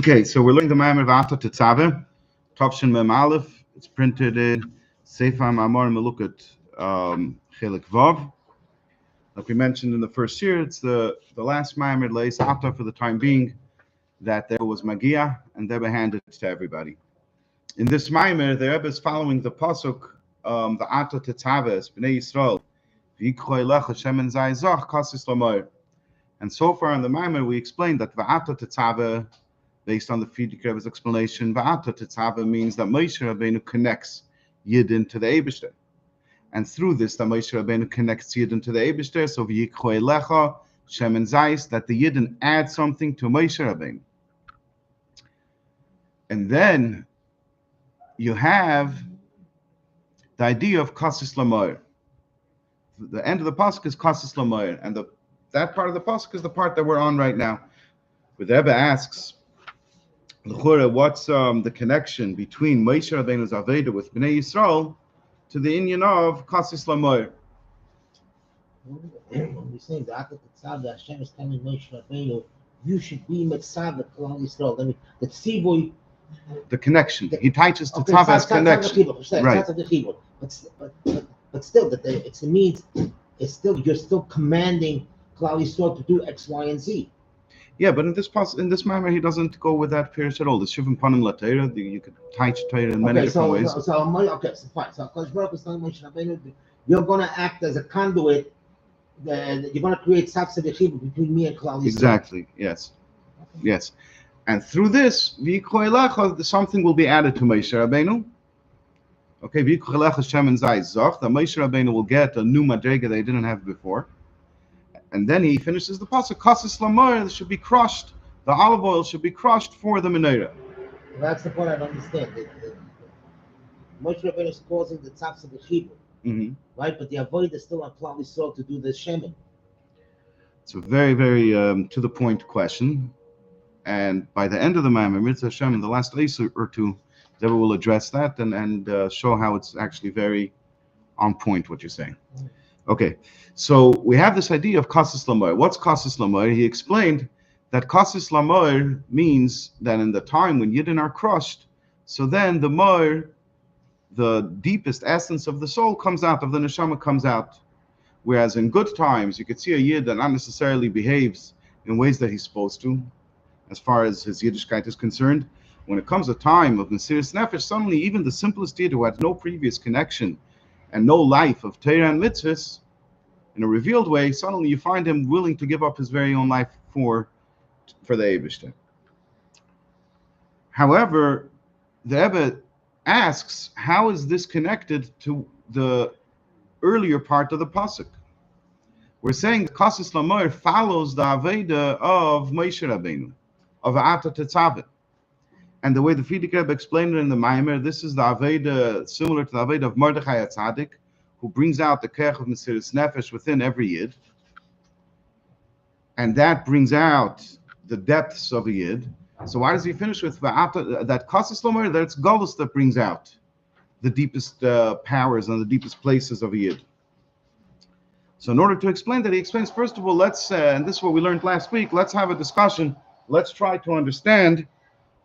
Okay, so we're learning the Ma'amar of Tetzaveh, Tavshin Mem Aleph. It's printed in Sefer Ma'amar Melukot Chelik Vav. Like we mentioned in the first year, it's the last Ma'amar Leis Ata for the time being that there was Magia and they were handed to everybody. In this Ma'amar, the Rebbe is following the pasuk, the Ata Tetzaveh, Bnei Yisrael, V'yikchoi lech Hashem en zay zach kasis lamoir. And so far in the Ma'amar, we explained that V'ata Tetzaveh, based on the Friedrich Rebbe's explanation, V'ata Tetzaveh means that Moshe Rabbeinu connects Yidden to the Eibishter. And through this, that Moshe Rabbeinu connects Yidden to the Eibishter, so V'yikchoi lecha Shem en Zayis, that the Yidden add something to Moshe Rabbeinu. And then you have the idea of Kasis Lamoir. The end of the pasuk is Kasis Lamoir, and that part of the pasuk is the part that we're on right now. Where the Rebbe asks, L'chura, what's the connection between Moshe Rabbeinu's Aveda with Bnei Yisrael to the inyan of Kasis Lamoir? When we say that Tetzaveh, Hashem is telling Moshe Rabbeinu, you should be Tetzaveh Klal Yisrael. I mean, the Tzivoy, the connection. He teaches Tetzaveh as connection. Right. But still, that it means it's still you're still commanding Klal Yisrael to do X, Y, and Z. Yeah, but in this manner, he doesn't go with that pirish at all. The Shivim Panim Latera, you could teach Torah in many different ways. So fine. So Kodesh Baruch is telling Moshe Rabbeinu, you're going to act as a conduit. You're going to create Tzaveh V'chibur between me and Klal Yisrael. Exactly. Yes. Okay. Yes. And through this, something will be added to Moshe Rabbeinu. Okay, Shem and Zay Zach, that Moshe Rabbeinu will get a new madrega they didn't have before. And then he finishes the pasuk, Kasis Lamar should be crushed, the olive oil should be crushed for the menorah. Well, that's the part I don't understand. Moshe Rabbeinu is causing the Tzaveh V'chibur, right? But the avoid is still on Klal Yisrael to do the shemen. It's a very, very to the point question. And by the end of the Ma'amar, Mitzvah Hashem, in the last Eisur or two, Deborah will address that and show how it's actually very on point what you're saying. Okay, so we have this idea of Kasis Lamoir. What's Kasis Lamoir? He explained that Kasis Lamoir means that in the time when Yidden are crushed, so then the Moir, the deepest essence of the soul comes out, of the Neshama comes out. Whereas in good times, you could see a Yid that not necessarily behaves in ways that he's supposed to, as far as his Yiddishkeit is concerned. When it comes a time of Mesiras Nefesh, suddenly even the simplest Yid who had no previous connection and no life of Torah and mitzvahs, in a revealed way, suddenly you find him willing to give up his very own life for the Eibishter. However, the Rebbe asks, how is this connected to the earlier part of the pasuk? We're saying that Kasis Lamoir follows the Aveda of Moshe Rabbeinu, of Ata Tetzaveh. And the way the Friedrich Rebbe explained it in the Ma'amar, this is the Aveda, similar to the Aveda of Mordechai HaTzadik, who brings out the Kech of Mesiras Nefesh within every Yid. And that brings out the depths of a Yid. So why does he finish with that Kasis Lamoir? That's Golus that brings out the deepest powers and the deepest places of a Yid. So in order to explain that, he explains, first of all, let's, and this is what we learned last week, let's have a discussion. Let's try to understand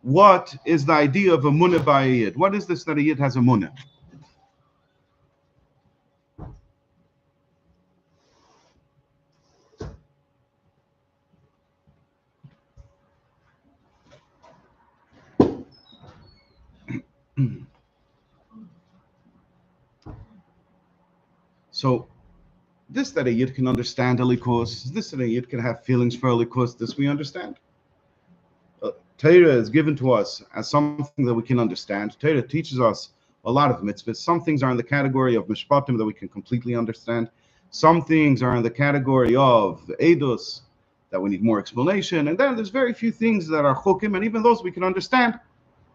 what is the idea of a munah by a Yid. What is this that a Yid has a munah? So, this that a Yid can understand Elikos, this that a Yid can have feelings for Elikos, this we understand. Torah is given to us as something that we can understand. Torah teaches us a lot of mitzvahs. Some things are in the category of mishpatim that we can completely understand. Some things are in the category of edus that we need more explanation. And then there's very few things that are chukim, and even those we can understand.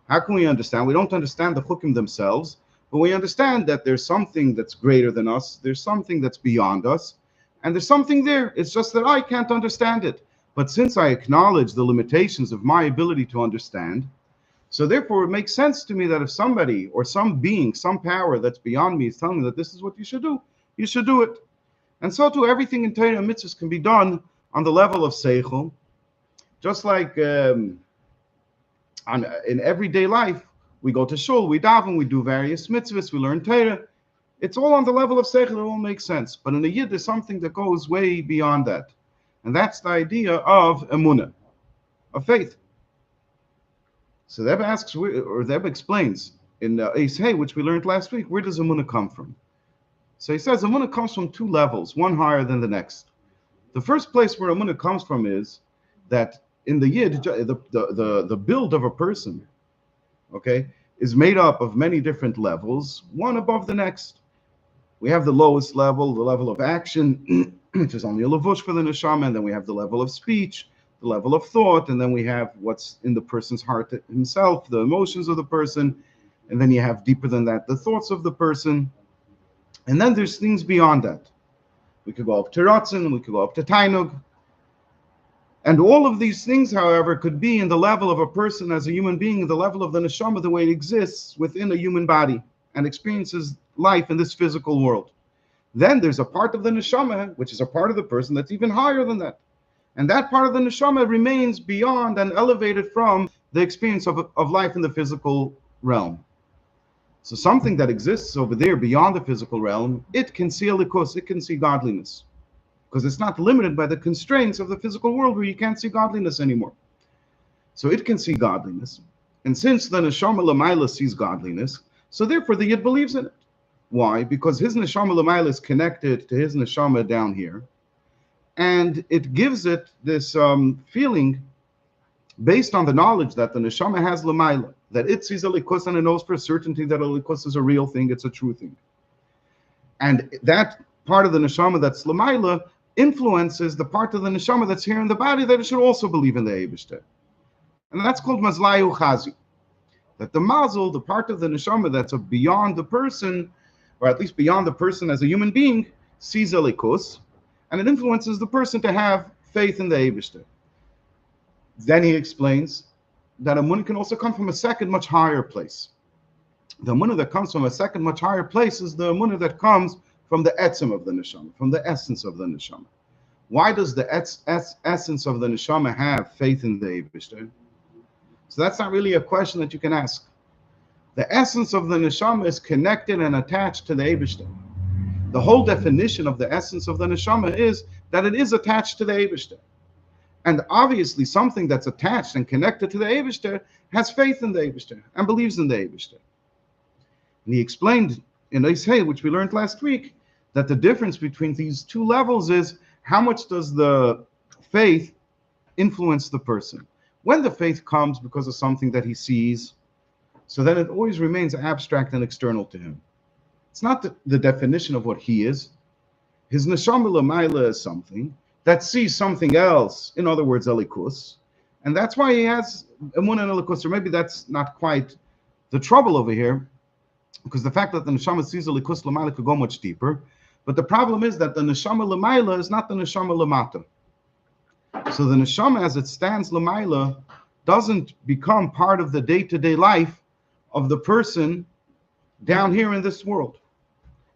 How can we understand? We don't understand the chukim themselves, but we understand that there's something that's greater than us. There's something that's beyond us. And there's something there. It's just that I can't understand it. But since I acknowledge the limitations of my ability to understand, so therefore it makes sense to me that if somebody or some being, some power that's beyond me is telling me that this is what you should do it. And so too, everything in Torah and mitzvahs can be done on the level of seichel, just like In everyday life, we go to shul, we daven, we do various mitzvahs, we learn Torah. It's all on the level of seichel, it all makes sense. But in the yid, there's something that goes way beyond that. And that's the idea of emunah, of faith. So the Rebbe asks, or the Rebbe explains in Eis Hey, which we learned last week, where does emunah come from? So he says emunah comes from two levels, one higher than the next. The first place where emunah comes from is that in the yid, the build of a person, okay, is made up of many different levels, one above the next. We have the lowest level, the level of action, which is only a levush for the neshama, and then we have the level of speech, the level of thought, and then we have what's in the person's heart himself, the emotions of the person, and then you have deeper than that, the thoughts of the person, and then there's things beyond that. We could go up to Ratzin, we could go up to Tainug, and all of these things, however, could be in the level of a person as a human being, the level of the neshama, the way it exists within a human body and experiences life in this physical world. Then there's a part of the neshama, which is a part of the person that's even higher than that. And that part of the neshama remains beyond and elevated from the experience of life in the physical realm. So something that exists over there beyond the physical realm, it can see elikus, it can see godliness. Because it's not limited by the constraints of the physical world where you can't see godliness anymore. So it can see godliness. And since the neshama l'mayla sees godliness, so therefore the yid believes in it. Why? Because his neshama l'mayla is connected to his neshama down here. And it gives it this feeling based on the knowledge that the neshama has l'mayla, that it sees a likus and it knows for certainty that a likus is a real thing, it's a true thing. And that part of the neshama that's l'mayla influences the part of the neshama that's here in the body that it should also believe in the Eibishter. And that's called mazlayu chazi. That the mazel, the part of the neshama that's beyond the person, or at least beyond the person as a human being, sees a likus, and it influences the person to have faith in the Eibishter. Then he explains that emunah can also come from a second, much higher place. The emunah that comes from a second, much higher place is the emunah that comes from the etzem of the neshama, from the essence of the neshama. Why does the essence of the neshama have faith in the Eibishter? So that's not really a question that you can ask. The essence of the neshama is connected and attached to the Eibishter. The whole definition of the essence of the neshama is that it is attached to the Eibishter. And obviously something that's attached and connected to the Eibishter has faith in the Eibishter and believes in the Eibishter. And he explained in Eis Hey, which we learned last week, that the difference between these two levels is how much does the faith influence the person. When the faith comes because of something that he sees, so then it always remains abstract and external to him. It's not the definition of what he is. His neshama l'mayla is something that sees something else, in other words, elikus, and that's why he has emunah and elikus, or maybe that's not quite the trouble over here, because the fact that the neshama sees elikus l'mayla could go much deeper. But the problem is that the neshama l'mayla is not the neshama l'mata. So the neshama, as it stands l'mayla, doesn't become part of the day-to-day life of the person down here in this world.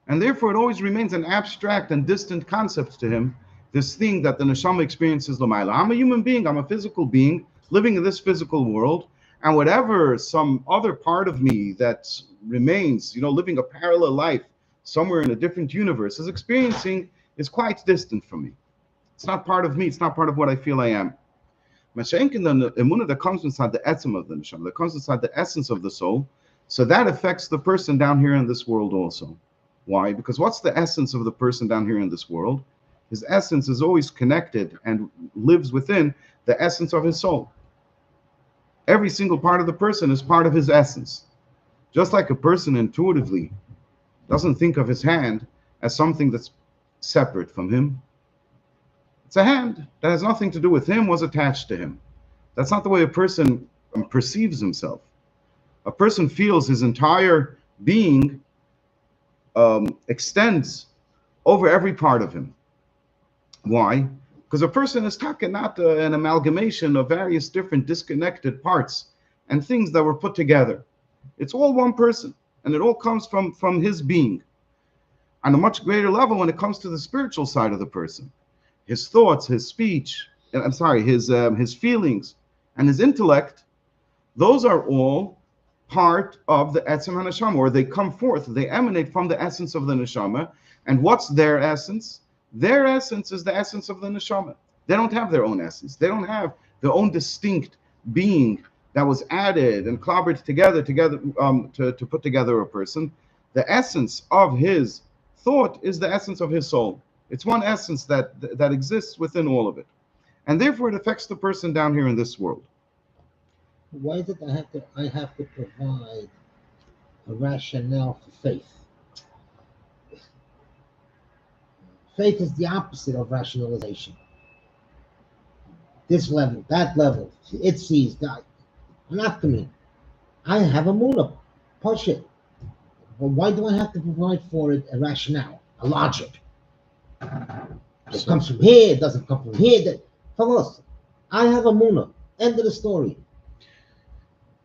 And therefore, it always remains an abstract and distant concept to him, this thing that the neshama experiences l'mayla. I'm a human being, I'm a physical being, living in this physical world, and whatever some other part of me that remains, living a parallel life, somewhere in a different universe is experiencing is quite distant from me. It's not part of me. It's not part of what I feel I am. Mashenkin, the emunah that comes inside the etzem of the neshama, that comes inside the essence of the soul, so that affects the person down here in this world also. Why? Because what's the essence of the person down here in this world? His essence is always connected and lives within the essence of his soul. Every single part of the person is part of his essence. Just like a person intuitively doesn't think of his hand as something that's separate from him. It's a hand that has nothing to do with him, was attached to him. That's not the way a person perceives himself. A person feels his entire being extends over every part of him. Why? Because a person is not an amalgamation of various different disconnected parts and things that were put together. It's all one person. And it all comes from his being. On a much greater level when it comes to the spiritual side of the person. His thoughts, his speech, his feelings, and his intellect, those are all part of the Etzem HaNeshama, or they come forth, they emanate from the essence of the Neshama. And what's their essence? Their essence is the essence of the Neshama. They don't have their own essence. They don't have their own distinct being that was added and clobbered together to put together a person. The essence of his thought is the essence of his soul. It's one essence that exists within all of it. And therefore it affects the person down here in this world. Why is it I have to provide a rationale for faith? Faith is the opposite of rationalization. This level, that level, it sees that. Not to me. I have a munah. Push it. But why do I have to provide for it a rationale, a logic? It comes from here, it doesn't come from here. Fellas, I have a munah. End of the story.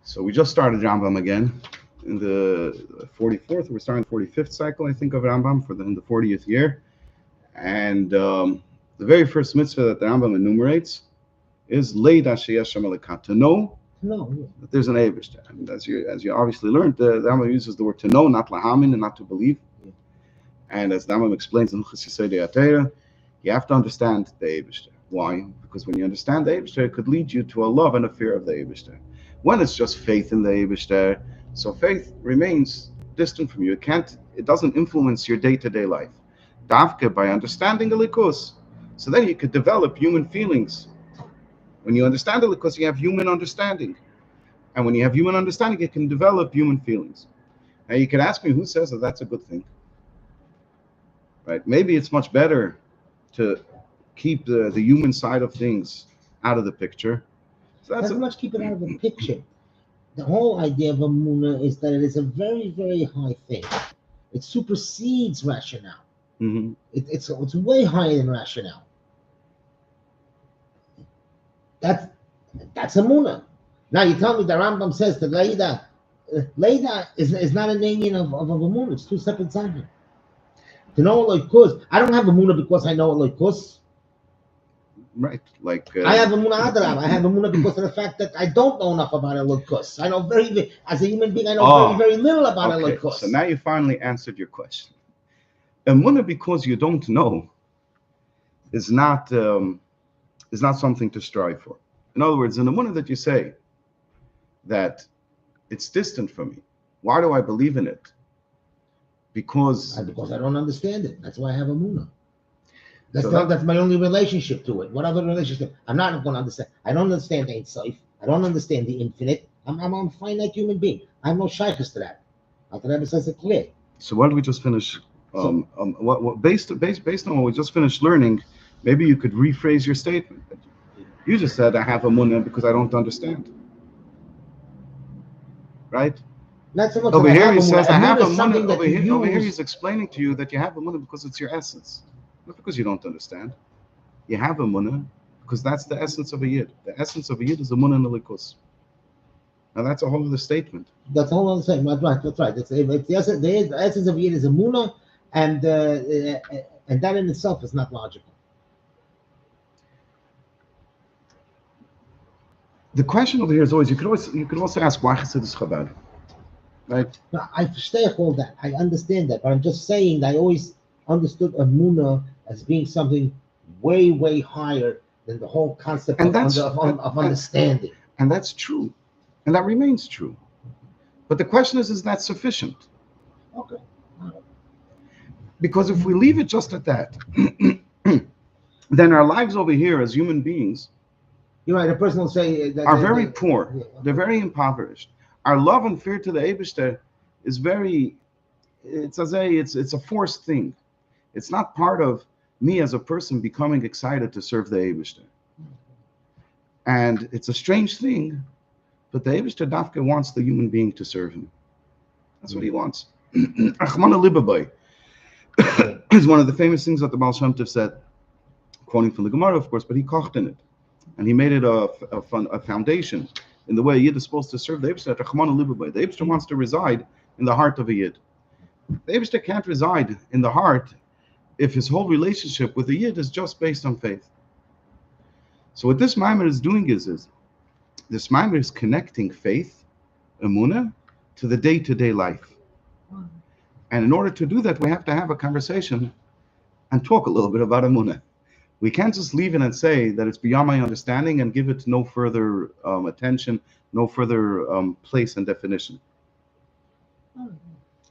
So we just started Rambam again in the 44th. We're starting the 45th cycle, I think, of Rambam in the 40th year. And the very first mitzvah that the Rambam enumerates is Leida Sheyesh Amalekat, to know that there's an Eibishter. I mean, as you obviously learned, the Rambam uses the word to know, not lahamin, and not to believe. Yeah. And as the Rambam explains in Chassidei Atera, you have to understand the Eibishter. Why? Because when you understand the Eibishter, it could lead you to a love and a fear of the Eibishter. When it's just faith in the Eibishter, so faith remains distant from you. It doesn't influence your day-to-day life. Davke, by understanding the Likus, so then you could develop human feelings. When you understand the Likus, you have human understanding. And when you have human understanding, you can develop human feelings. Now you could ask me, who says that that's a good thing? Right? Maybe it's much better to keep the human side of things out of the picture. So that's much keep it out of the picture. The whole idea of Amunah is that it is a very, very high thing. It supersedes rationale. Mm-hmm. It's way higher than rationale. That's Amunah. Now you tell me the Rambam says that Leida is not an Indian of Amunah. It's two separate things. To know Elokus, I don't have Amunah because I know Elokus. Right, like I have Amunah Adram. I have Amunah because of the fact that I don't know enough about Elokus. I know as a human being, I know very, very little about Elokus. So now you finally answered your question. Amunah, because you don't know, is not something to strive for. In other words, in the Amunah that you say that it's distant from me, why do I believe in it? Because I don't understand it. That's why I have Amunah. That's my only relationship to it. What other relationship? I'm not going to understand. I don't understand Ein Sof. I don't understand the infinite. I'm a finite human being. I have no shaykhs to that. Alter Rebbe says it clear. So why don't we just finish? Based on what we just finished learning, maybe you could rephrase your statement. You just said I have Amunah because I don't understand. Right? Not so much over here he says I have Amunah. Over here he's explaining to you that you have Amunah because it's your essence. Not because you don't understand. You have Amunah because that's the essence of a Yid. The essence of a Yid is Amunah and Elikus. Now that's a whole other statement. That's a whole other statement. That's right. It's the essence of a Yid is Amunah, and that in itself is not logical. The question over here is always you could also ask why Chassidus Chabad, right? No, I understand all that. I understand that, but I'm just saying that I always understood Amunah as being something way, way higher than the whole concept of understanding. And that's true. And that remains true. But the question is that sufficient? Okay. Because if we leave it just at that, then our lives over here as human beings You're right, a person will say that are very poor. Yeah, okay. They're very impoverished. Our love and fear to the Eibishter is it's a forced thing. It's not part of me as a person becoming excited to serve the Eibishter. And it's a strange thing, but the Eibishter Dafka wants the human being to serve him. That's what he wants. Achmana Libabai is one of the famous things that the Baal Shem Tov said, quoting from the Gemara, of course, but he kocht in it. And he made it a foundation in the way a Yid is supposed to serve the Eibishter. Achmana Libabai. The Eibishter wants to reside in the heart of a Yid. The Eibishter can't reside in the heart if his whole relationship with the Yid is just based on faith. So what this Maimon is doing is This Maimer is connecting faith, Emunah, to the day-to-day life. And in order to do that, we have to have a conversation and talk a little bit about Emunah. We can't just leave it and say that it's beyond my understanding and give it no further attention, no further place and definition.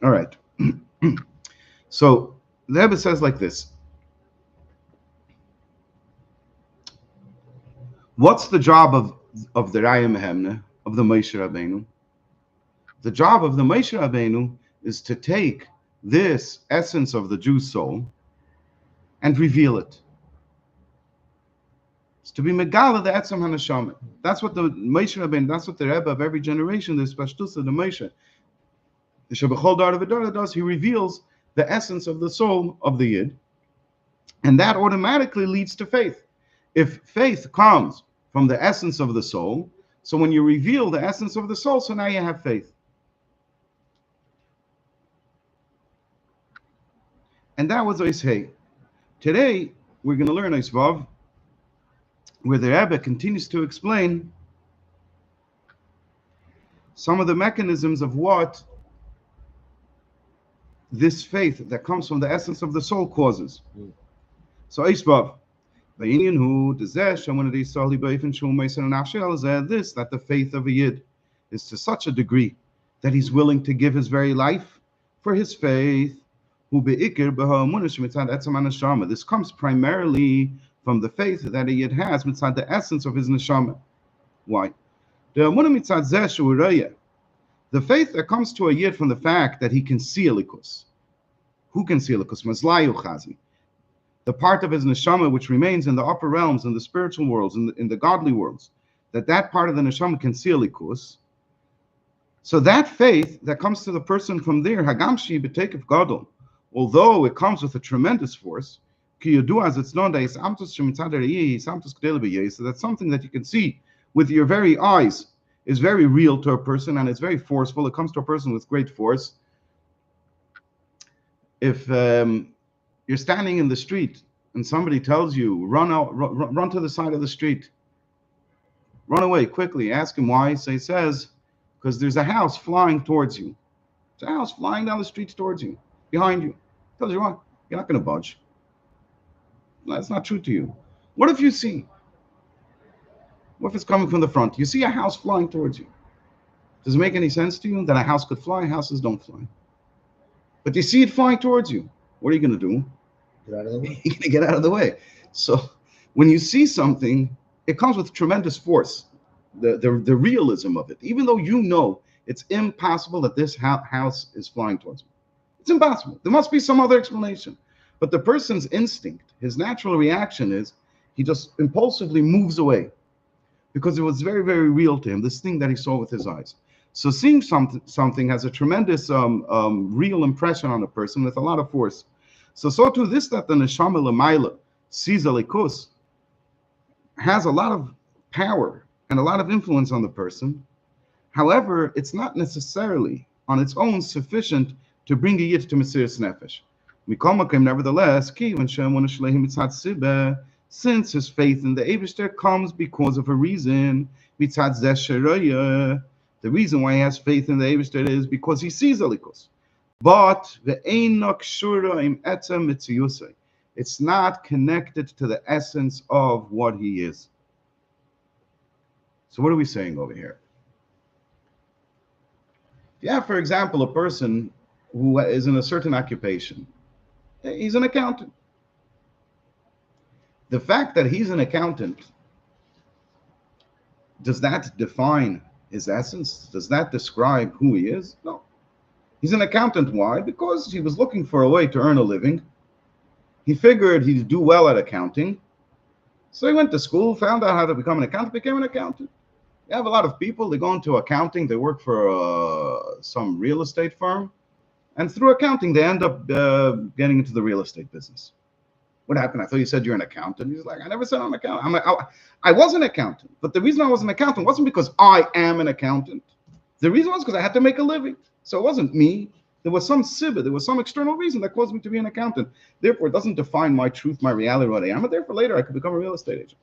All right. So the Rebbe says like this. What's the job of the Raya Mehemne, of the Moshe Rabbeinu? The job of the Moshe Rabbeinu is to take this essence of the Jew's soul and reveal it. It's to be Megala the Etzem HaNeshama. That's what the Moshe Rabbeinu, that's what the Rebbe of every generation, the Pashtus of the Moshe, the Shebechol Dar V'Dar does. He reveals the essence of the soul of the Yid, and that automatically leads to faith. If faith comes from the essence of the soul, so when you reveal the essence of the soul, so now you have faith. And that was Oishei. Today, we're going to learn Oisvav, where the Rebbe continues to explain some of the mechanisms of what this faith that comes from the essence of the soul causes. So Oisvav, this, that the faith of a Yid is to such a degree that he's willing to give his very life for his faith. This comes primarily from the faith that a Yid has inside the essence of his neshama. Why? The faith that comes to a Yid from the fact that he can see Elikus. Who can see Elikus? Mazlayu Chazi. The part of his neshama which remains in the upper realms, in the spiritual worlds, in the godly worlds, that part of the neshama can see Elikus. So that faith that comes to the person from there, Hagamshi b'tekev gadol, although it comes with a tremendous force, so that's something that you can see with your very eyes, is very real to a person, and it's very forceful. It comes to a person with great force. If you're standing in the street and somebody tells you, run to the side of the street, run away quickly, ask him why. So he says, because there's a house flying towards you. There's a house flying down the street towards you, behind you. Tells you what? You're not going to budge. That's not true to you. What if you see? What if it's coming from the front? You see a house flying towards you. Does it make any sense to you that a house could fly? Houses don't fly. But you see it flying towards you. What are you going to do? Get out of the way. You're going to get out of the way. So when you see something, it comes with tremendous force. The realism of it. Even though you know it's impossible that this house is flying towards me. It's impossible. There must be some other explanation. But the person's instinct, his natural reaction is he just impulsively moves away because it was very, very real to him, this thing that he saw with his eyes. So seeing something has a tremendous real impression on a person with a lot of force. So too this that the neshama l'mayla sees elikus has a lot of power and a lot of influence on the person. However, it's not necessarily on its own sufficient to bring a yid to Mesiras Nefesh. Nevertheless, since his faith in the Eibishter comes because of a reason, the reason why he has faith in the Eibishter is because he sees Elikus. But it's not connected to the essence of what he is. So what are we saying over here? If you have, for example, a person who is in a certain occupation, he's an accountant. The fact that he's an accountant, does that define his essence? Does that describe who he is? No. He's an accountant. Why? Because he was looking for a way to earn a living. He figured he'd do well at accounting. So he went to school, found out how to become an accountant, became an accountant. You have a lot of people, they go into accounting, they work for some real estate firm, and through accounting, they end up getting into the real estate business. What happened? I thought you said you're an accountant. He's like, I never said I'm an accountant. I was an accountant, but the reason I was an accountant wasn't because I am an accountant. The reason was because I had to make a living. So it wasn't me. There was some sibba, there was some external reason that caused me to be an accountant. Therefore, it doesn't define my truth, my reality, what I am. But therefore, later, I could become a real estate agent.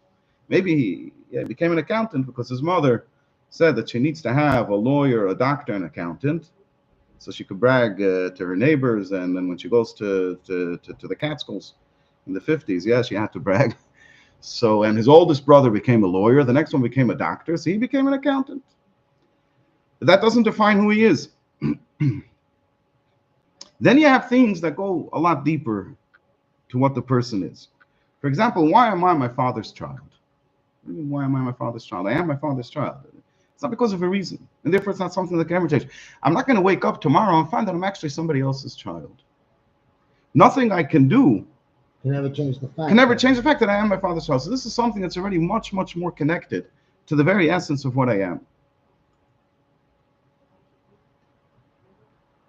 Maybe he became an accountant because his mother said that she needs to have a lawyer, a doctor, an accountant, so she could brag to her neighbors. And then when she goes to the Catskills in the 50s, yeah, she had to brag. So, and his oldest brother became a lawyer. The next one became a doctor. So he became an accountant. But that doesn't define who he is. Then you have things that go a lot deeper to what the person is. For example, why am I my father's child? Why am I my father's child? I am my father's child. It's not because of a reason. And therefore, it's not something that can ever change. I'm not going to wake up tomorrow and find that I'm actually somebody else's child. Nothing I can do Can never change the fact. can never change the fact that I am my father's child. So this is something that's already much, much more connected to the very essence of what I am.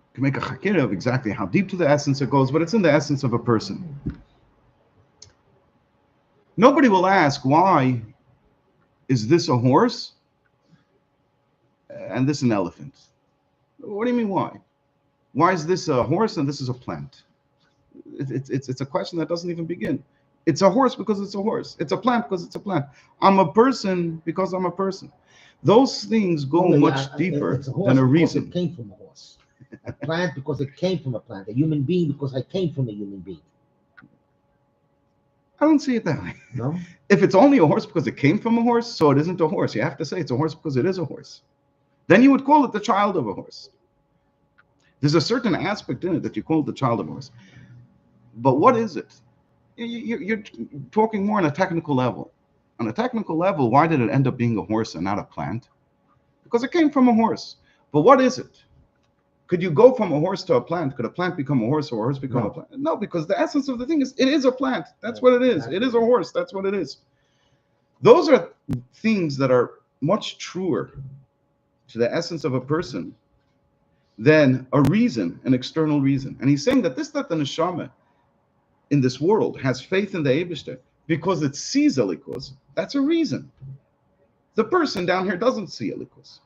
You can make a hakira of exactly how deep to the essence it goes, but it's in the essence of a person. Nobody will ask, why is this a horse and this an elephant? What do you mean, why? Why is this a horse and this is a plant? It's a question that doesn't even begin. It's a horse because it's a horse. It's a plant because it's a plant. I'm a person because I'm a person. Those things go much deeper than a reason. It came from a horse. A plant because it came from a plant. A human being because I came from a human being. I don't see it that way. No? If it's only a horse because it came from a horse, so it isn't a horse. You have to say it's a horse because it is a horse. Then you would call it the child of a horse. There's a certain aspect in it that you call it the child of a horse. But what is it? You're talking more on a technical level. On a technical level, why did it end up being a horse and not a plant? Because it came from a horse. But what is it? Could you go from a horse to a plant? Could a plant become a horse or a horse become a plant? No, because the essence of the thing is it is a plant. That's what it is. It is a horse. That's what it is. Those are things that are much truer to the essence of a person than a reason, an external reason. And he's saying that the neshama in this world has faith in the Eibishter because it sees Elikus. That's a reason. The person down here doesn't see Elikus.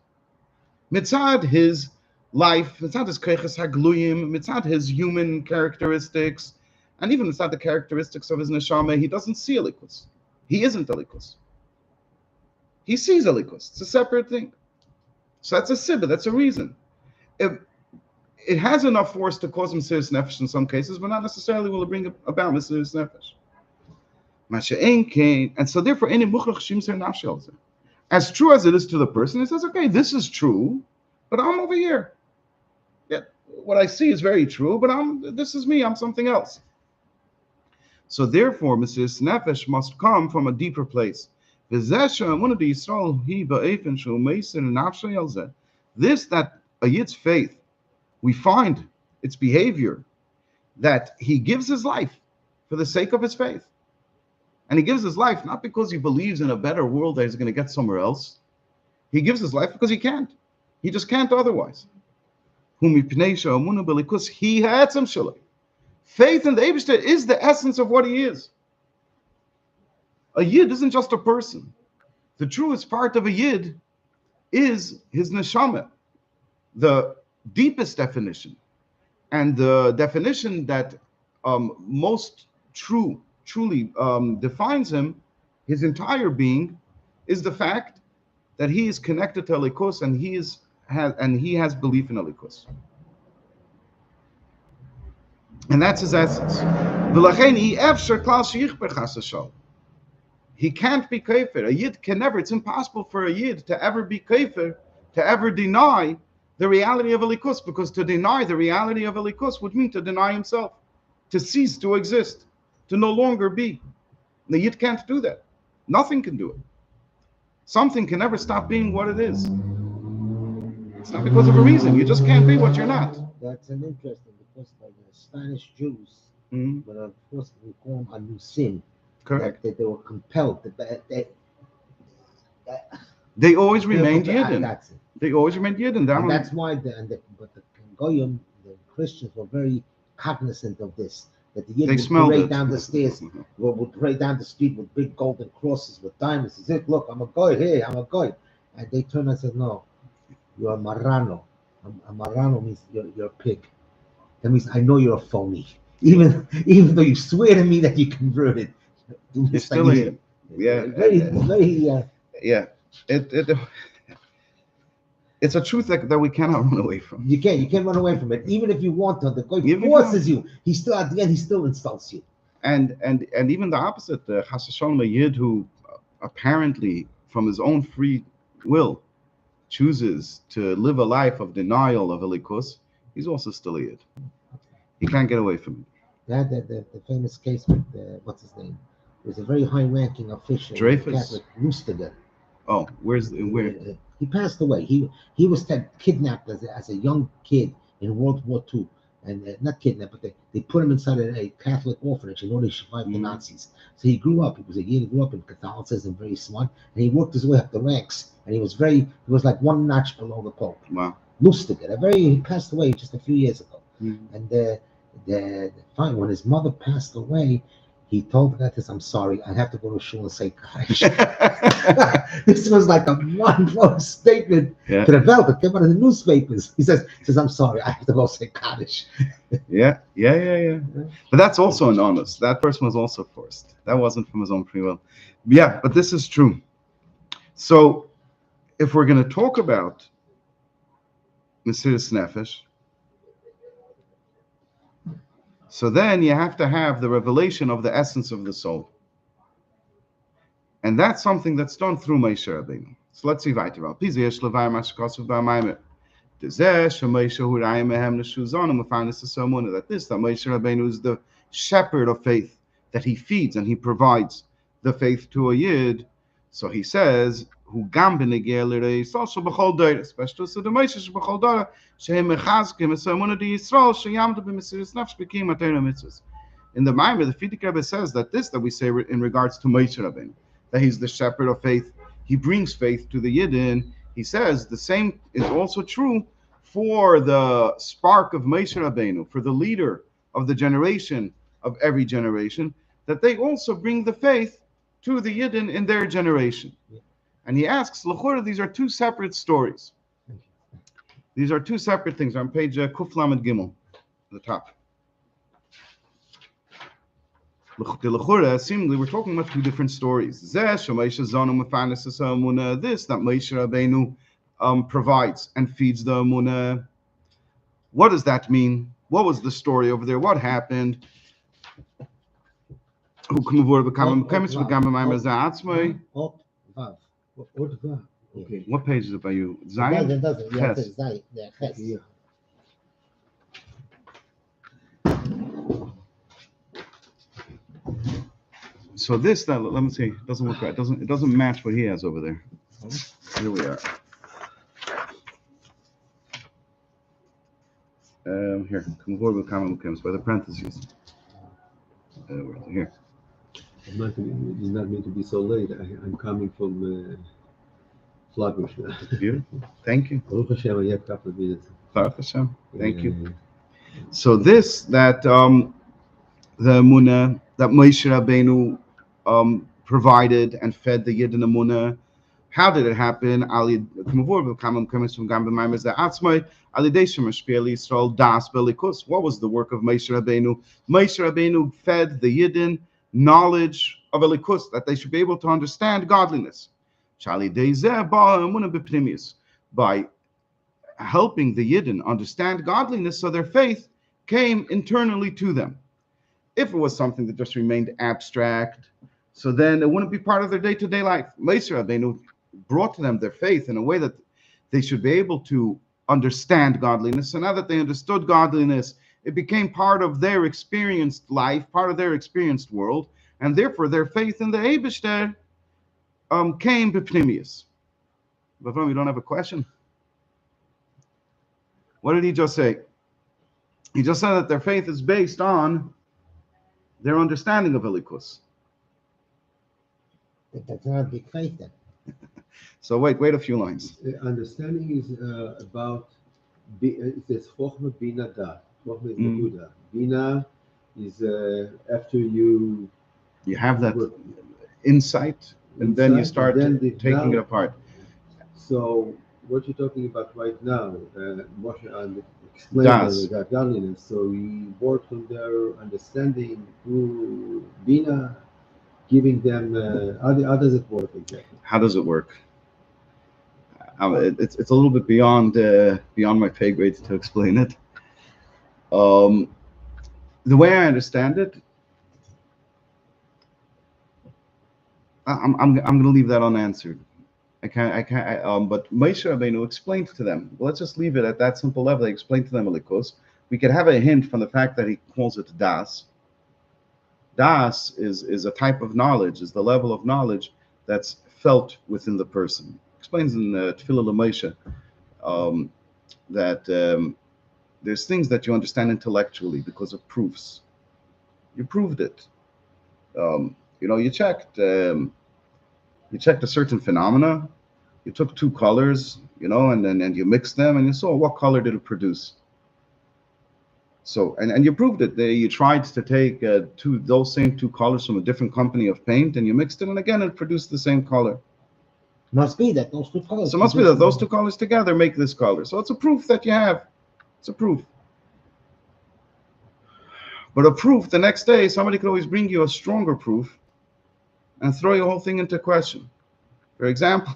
Mitzad his life, mitzad his keiches hagluyim, mitzad his human characteristics, and even mitzad the characteristics of his neshama, he doesn't see Elikus. He isn't Elikus. He sees Elikus. It's a separate thing. So that's a sibba, that's a reason. It has enough force to cause Mesiras Nefesh in some cases, but not necessarily will it bring about Mesiras Nefesh. And so therefore, as true as it is to the person, he says, okay, this is true, but I'm over here. Yeah, what I see is very true, but this is me, I'm something else. So therefore, Mesiras Nefesh must come from a deeper place. This that a Yid's faith, we find its behavior that he gives his life for the sake of his faith. And he gives his life not because he believes in a better world that he's going to get somewhere else. He gives his life because he can't. He just can't otherwise. Faith in the Eibishter is the essence of what he is. A Yid isn't just a person. The truest part of a Yid is his neshama, the deepest definition, and the definition that most truly defines him, his entire being, is the fact that he is connected to Elikus and he has belief in Elikus. And that's his essence. He can't be kafir. A Yid can never, it's impossible for a Yid to ever be kafir, to ever deny the reality of Elikus, because to deny the reality of Elikus would mean to deny himself, to cease to exist, to no longer be. The Yid can't do that. Nothing can do it. Something can never stop being what it is. It's not because of a reason. You just can't be what you're not. That's an interesting, because by the Spanish Jews, but of course we call them Anusim. Correct. That they were compelled. They always remained Yidden. That's it. They always remained Yidden. That's why but the Goyim, the Christians, were very cognizant of this. That the Yidden would parade down the stairs, would parade down the street with big golden crosses with diamonds. He said, "Look, I'm a Goy. Hey, I'm a Goy." And they turned and said, "No, you're a Marrano. A Marrano means you're a pig. That means I know you're a phony. Even though you swear to me that you converted, you're still in. Yeah. Very. Yeah. It's a truth that we cannot run away from. You can't run away from it. Even if you want to, the guy Even if you forces want. you. He still at the end he still insults you. And even the opposite, the Chas v'Shalom, a Yid who apparently from his own free will chooses to live a life of denial of Elikus, he's also still a Yid. He can't get away from it. The famous case with what's his name? He was a very high-ranking official in the Dreyfus? Catholic Lustiger. Oh, where? He passed away. He was kidnapped as a young kid in World War II, and not kidnapped, but they put him inside a Catholic orphanage in order to survive the Nazis. So he grew up. He was a kid. He grew up in Catholicism, very smart, and he worked his way up the ranks. And he was like one notch below the Pope. Wow. Lustiger, he passed away just a few years ago. Mhm. And fine, when his mother passed away, he told the guy, "I'm sorry, I have to go to shul and say Kaddish." This was like a mind-blowing statement Yeah. to the belt that came out in the newspapers. He says, "I'm sorry, I have to go say Kaddish." Yeah. But that's also anonymous. That person was also forced. That wasn't from his own free will. Yeah, but this is true. So, if we're going to talk about Mesiras Nefesh, so then you have to have the revelation of the essence of the soul. And that's something that's done through Moshe Rabbeinu. So let's see weiter. That Moshe Rabbeinu is the shepherd of faith, that he feeds and he provides the faith to a Yid. So he says, "Who gam b'negei l'Yisrael shebachol dora," especially to the Moshe shebachol dora, shehem mechazkim esamuna di Yisrael sheyamdu b'mesiras nefesh b'kiyum Torah mitzvos. In the Maimer, the Frierdiker Rebbe says that we say in regards to Moshe Rabbeinu, that he's the shepherd of faith. He brings faith to the Yidden. He says the same is also true for the spark of Moshe Rabbeinu, for the leader of the generation of every generation, that they also bring the faith to the Yidden in their generation. And he asks, L'chora, these are two separate stories. These are two separate things. On page Kuf Lamed Gimel, at the top. Seemingly, we're talking about two different stories. This, that Moshe Rabbeinu provides and feeds the Amunah. What does that mean? What was the story over there? What happened? Okay. What page is it by you? Zion? It doesn't. Yeah, Ches. it's Zion. Yeah, Ches. Yeah. So this, let me see. It doesn't look right. It doesn't match what he has over there. Here we are. Here, by the parentheses. Here. It's not meant to be so late. I'm coming from Flatbush now. Beautiful. Thank you. Baruch Hashem, I have a couple of minutes. Baruch Hashem. Thank you. Yeah. So this, that the Amunah, that Moshe Rabbeinu provided and fed the Yidden Amunah, how did it happen? What was the work of Moshe Rabbeinu? Moshe Rabbeinu fed the Yidden knowledge of Elikus, that they should be able to understand godliness. By helping the Yidden understand godliness, so their faith came internally to them. If it was something that just remained abstract, so then it wouldn't be part of their day-to-day life. Moshe Rabbeinu brought to them their faith in a way that they should be able to understand godliness. So now that they understood godliness, it became part of their experienced life, part of their experienced world, and therefore their faith in the Eibishter came b'pnimius. Bavram, you don't have a question? What did he just say? He just said that their faith is based on their understanding of Elikus. That's not a big faith then. So wait a few lines. Understanding is about, it says Chochmah Bina Dat. Chochmah is Nakuda. Bina is after you have that insight, and then you start taking it apart. So what you're talking about right now, Moshe explained that godliness. So he worked on their understanding through Bina, giving them. How does it work exactly? How does it work? It's a little bit beyond my pay grade to explain it. Um, the way I understand it, I'm going to leave that unanswered. But Moshe Rabbeinu explained to them. Let's just leave it at that simple level. He explained to them Elikos. We could have a hint from the fact that he calls it das. Das is a type of knowledge, is the level of knowledge that's felt within the person. Explains in Tefillah L'Moshe that there's things that you understand intellectually because of proofs. You proved it. You checked a certain phenomena. You took two colors, and you mixed them, and you saw what color did it produce. So, and you proved it. You tried to take those same two colors from a different company of paint, and you mixed it, and again, it produced the same color. Must be that those two colors. So it must be that those two colors together make this color. So it's a proof that you have. It's a proof. But a proof, the next day, somebody could always bring you a stronger proof and throw your whole thing into question. For example,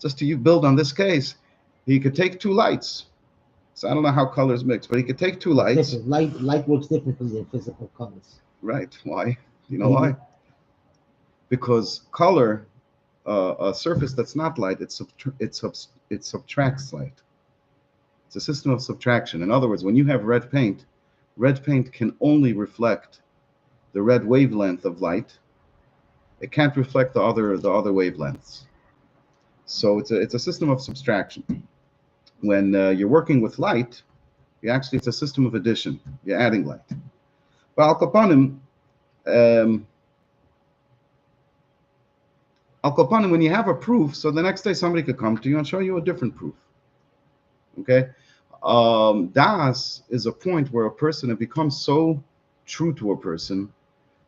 just to build on this case, he could take two lights. So I don't know how colors mix, but he could take two lights. Light works differently than physical colors. Right. Why? You know why? Because color, a surface that's not light, it subtracts light. It's a system of subtraction. In other words, when you have red paint can only reflect the red wavelength of light. It can't reflect the other wavelengths. So it's a system of subtraction. When you're working with light, it's a system of addition. You're adding light. But Al Kapanim, when you have a proof, so the next day somebody could come to you and show you a different proof. Okay? Das is a point where a person, it becomes so true to a person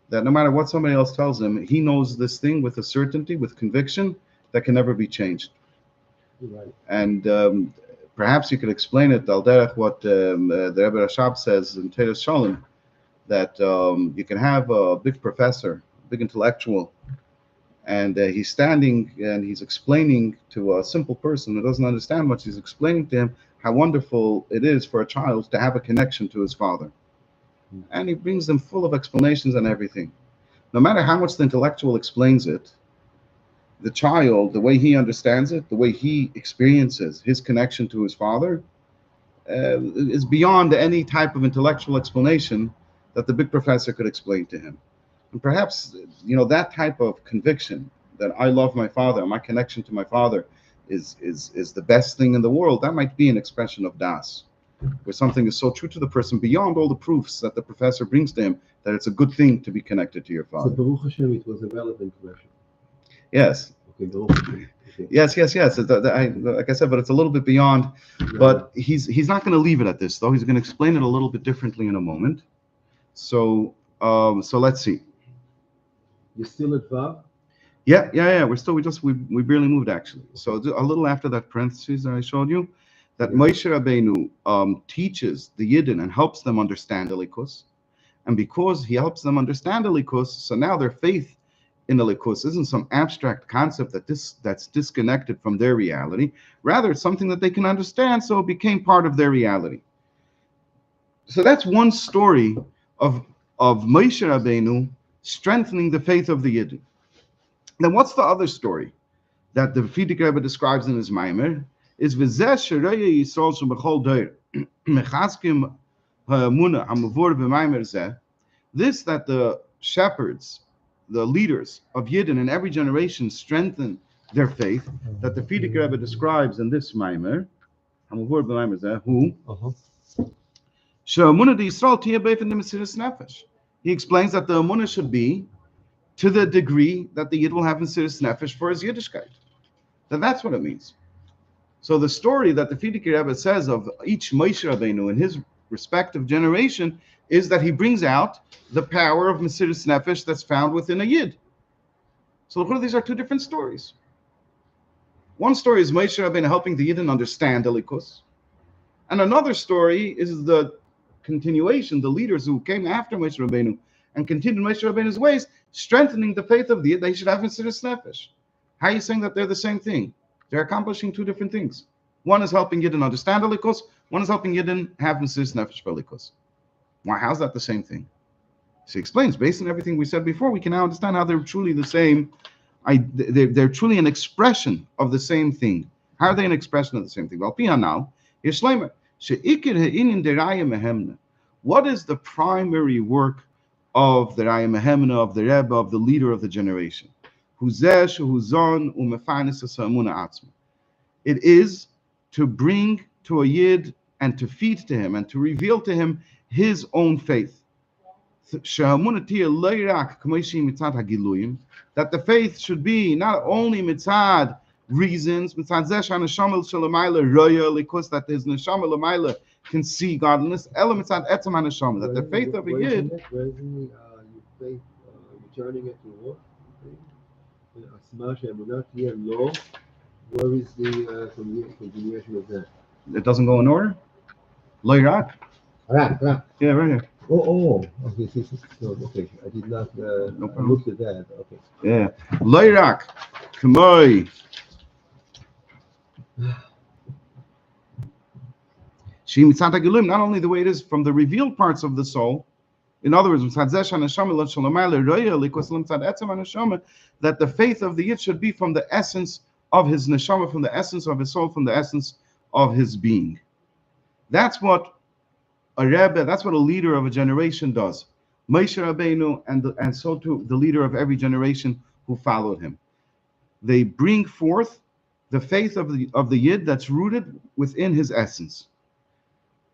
that no matter what somebody else tells him, he knows this thing with a certainty, with conviction, that can never be changed. Right. And perhaps you could explain it, Al Derech, what the Rebbe Rashab says in Teres Shalom, that you can have a big professor, a big intellectual, and he's standing and he's explaining to a simple person who doesn't understand much, he's explaining to him how wonderful it is for a child to have a connection to his father. And he brings them full of explanations and everything. No matter how much the intellectual explains it, the child, the way he understands it, the way he experiences his connection to his father, is beyond any type of intellectual explanation that the big professor could explain to him. And perhaps, that type of conviction that I love my father, my connection to my father is the best thing in the world, that might be an expression of das, where something is so true to the person beyond all the proofs that the professor brings to him that it's a good thing to be connected to your father. So Baruch Hashem, it was a relevant question. Yes. Okay, Baruch Hashem. Okay. Yes. Like I said, but it's a little bit beyond. Yeah. But he's not going to leave it at this, though. He's going to explain it a little bit differently in a moment. So let's see. You're still at Vav? Yeah. We barely moved actually. So a little after that parentheses that I showed you, that Moshe Rabbeinu teaches the Yidden and helps them understand Elikus, and because he helps them understand Elikus, so now their faith in Elikus isn't some abstract concept that's disconnected from their reality. Rather, it's something that they can understand, so it became part of their reality. So that's one story of Moshe Rabbeinu strengthening the faith of the Yidden. Then what's the other story that the Frierdiker Rebbe describes in his Maimer? Is V'zeh Shereye Yisrael Shebechol Doir Mechaskim Ha'emunah Hamavur B'Maimer Zeh. This that the shepherds, the leaders of Yidden in every generation strengthen their faith, that the Frierdiker Rebbe describes in this Maimer, Hamavur B'Maimer Zeh, who She'emunah Yisrael Tiyeh Beifin Mesiras Nefesh. He explains that the Emunah should be to the degree that the Yid will have Mesiras Nefesh for his Yiddishkeit. Then that's what it means. So the story that the Frierdiker Rebbe says of each Moshe Rabbeinu in his respective generation is that he brings out the power of Mesiras Nefesh that's found within a Yid. So these are two different stories. One story is Moshe Rabbeinu helping the Yidden understand Elikus, and another story is the continuation, the leaders who came after Moshe Rabbeinu and continued Moshe Rabbeinu's ways, strengthening the faith of the Yid. They should have Mesiras Nefesh. How are you saying that they're the same thing? They're accomplishing two different things. One is helping Yidden understand Alikus. One is helping Yidden have Mesiris Nefesh for Alikus. Why? How's that the same thing? She explains, based on everything we said before, we can now understand how they're truly the same. They're truly an expression of the same thing. How are they an expression of the same thing? Well, Pia now, what is the primary work of the Raya Mehemna, of the Rebbe, of the leader of the generation? It is to bring to a Yid and to feed to him and to reveal to him his own faith. That the faith should be not only mitzad reasons, mitzad that his neshama l'mayla can see godliness, that the faith of a Yid. Where is your faith returning it to what? Where is the continuation of that? It doesn't go in order. Loirak. Right. Yeah, right here. Okay. So, okay, I did not look at that. Okay. Yeah, Loirak, Kamoi. Not only the way it is from the revealed parts of the soul, in other words, that the faith of the Yid should be from the essence of his neshama, from the essence of his soul, from the essence of his being. That's what a Rebbe, that's what a leader of a generation does. Moshe Rabbeinu and so too the leader of every generation who followed him. They bring forth the faith of the Yid that's rooted within his essence.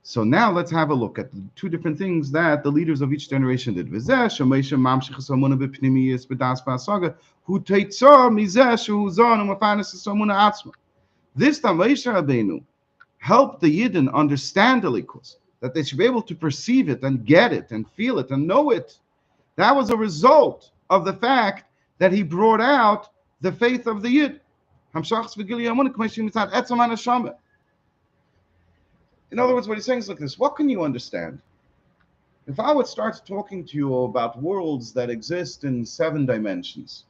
So now let's have a look at the two different things that the leaders of each generation did. This time Moshe Rabbeinu helped the Yidden understand the Likus, that they should be able to perceive it and get it and feel it and know it. That was a result of the fact that he brought out the faith of the Yid. In other words, what he's saying is like this: what can you understand? If I would start talking to you about worlds that exist in 7 dimensions,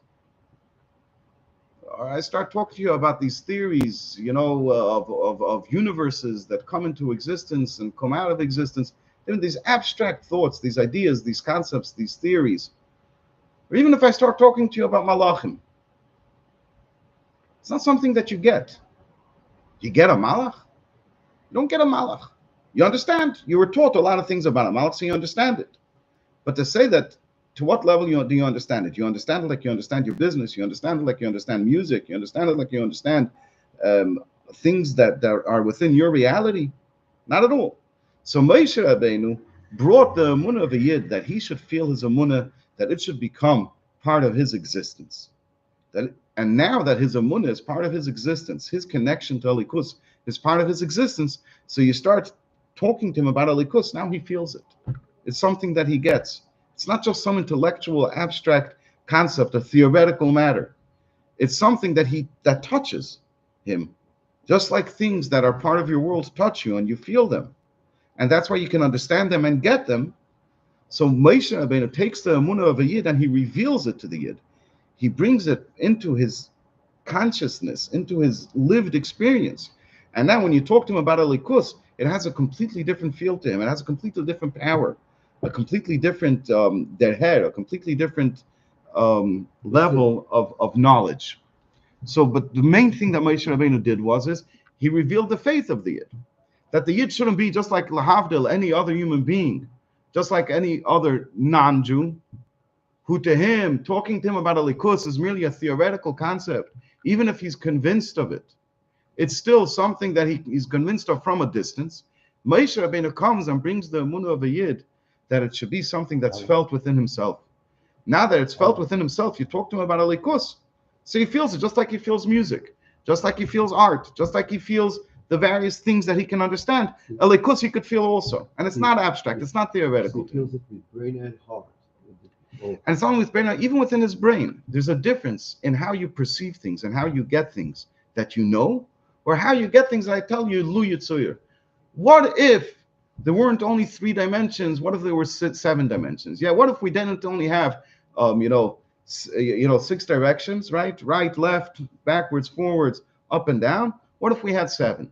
or I start talking to you about these theories, of universes that come into existence and come out of existence, these abstract thoughts, these ideas, these concepts, these theories, or even if I start talking to you about malachim, it's not something that you get. You get a malach? You don't get a malach. You understand. You were taught a lot of things about a malach, so you understand it. But to say that, to what level do you understand it? You understand it like you understand your business. You understand it like you understand music. You understand it like you understand things that are within your reality. Not at all. So Moshe Rabbeinu brought the emunah of a Yid, that he should feel his emunah, that it should become part of his existence. And now that his emunah is part of his existence, his connection to Alikus is part of his existence. So you start talking to him about Alikus, now he feels it. It's something that he gets. It's not just some intellectual, abstract concept, a theoretical matter. It's something that touches him, just like things that are part of your world touch you and you feel them. And that's why you can understand them and get them. So Moshe Rabbeinu takes the emunah of a Yid and he reveals it to the Yid. He brings it into his consciousness, into his lived experience. And now when you talk to him about Alikus, it has a completely different feel to him. It has a completely different power, a completely different derher, a completely different level of knowledge. So, but the main thing that Moshe Rabbeinu did is he revealed the faith of the Yid. That the Yid shouldn't be just like Lahavdil, any other human being, just like any other non-Jew, who to him, talking to him about Alikus is merely a theoretical concept, even if he's convinced of it. It's still something that he's convinced of from a distance. Moshe Rabbeinu comes and brings the emunah of a Yid, that it should be something that's felt within himself. Now that it's felt within himself, you talk to him about Alikus, so he feels it just like he feels music, just like he feels art, just like he feels the various things that he can understand. Alikus he could feel also. And it's not abstract, it's not theoretical. He feels it with brain and heart. And it's not only with brain, even within his brain. There's a difference in how you perceive things and how you get things that you know, or how you get things that I tell you, Lu Yitzuyah. What if there weren't only 3 dimensions? What if there were 7 dimensions? Yeah, what if we didn't only have 6 directions, right? Right, left, backwards, forwards, up and down. What if we had 7?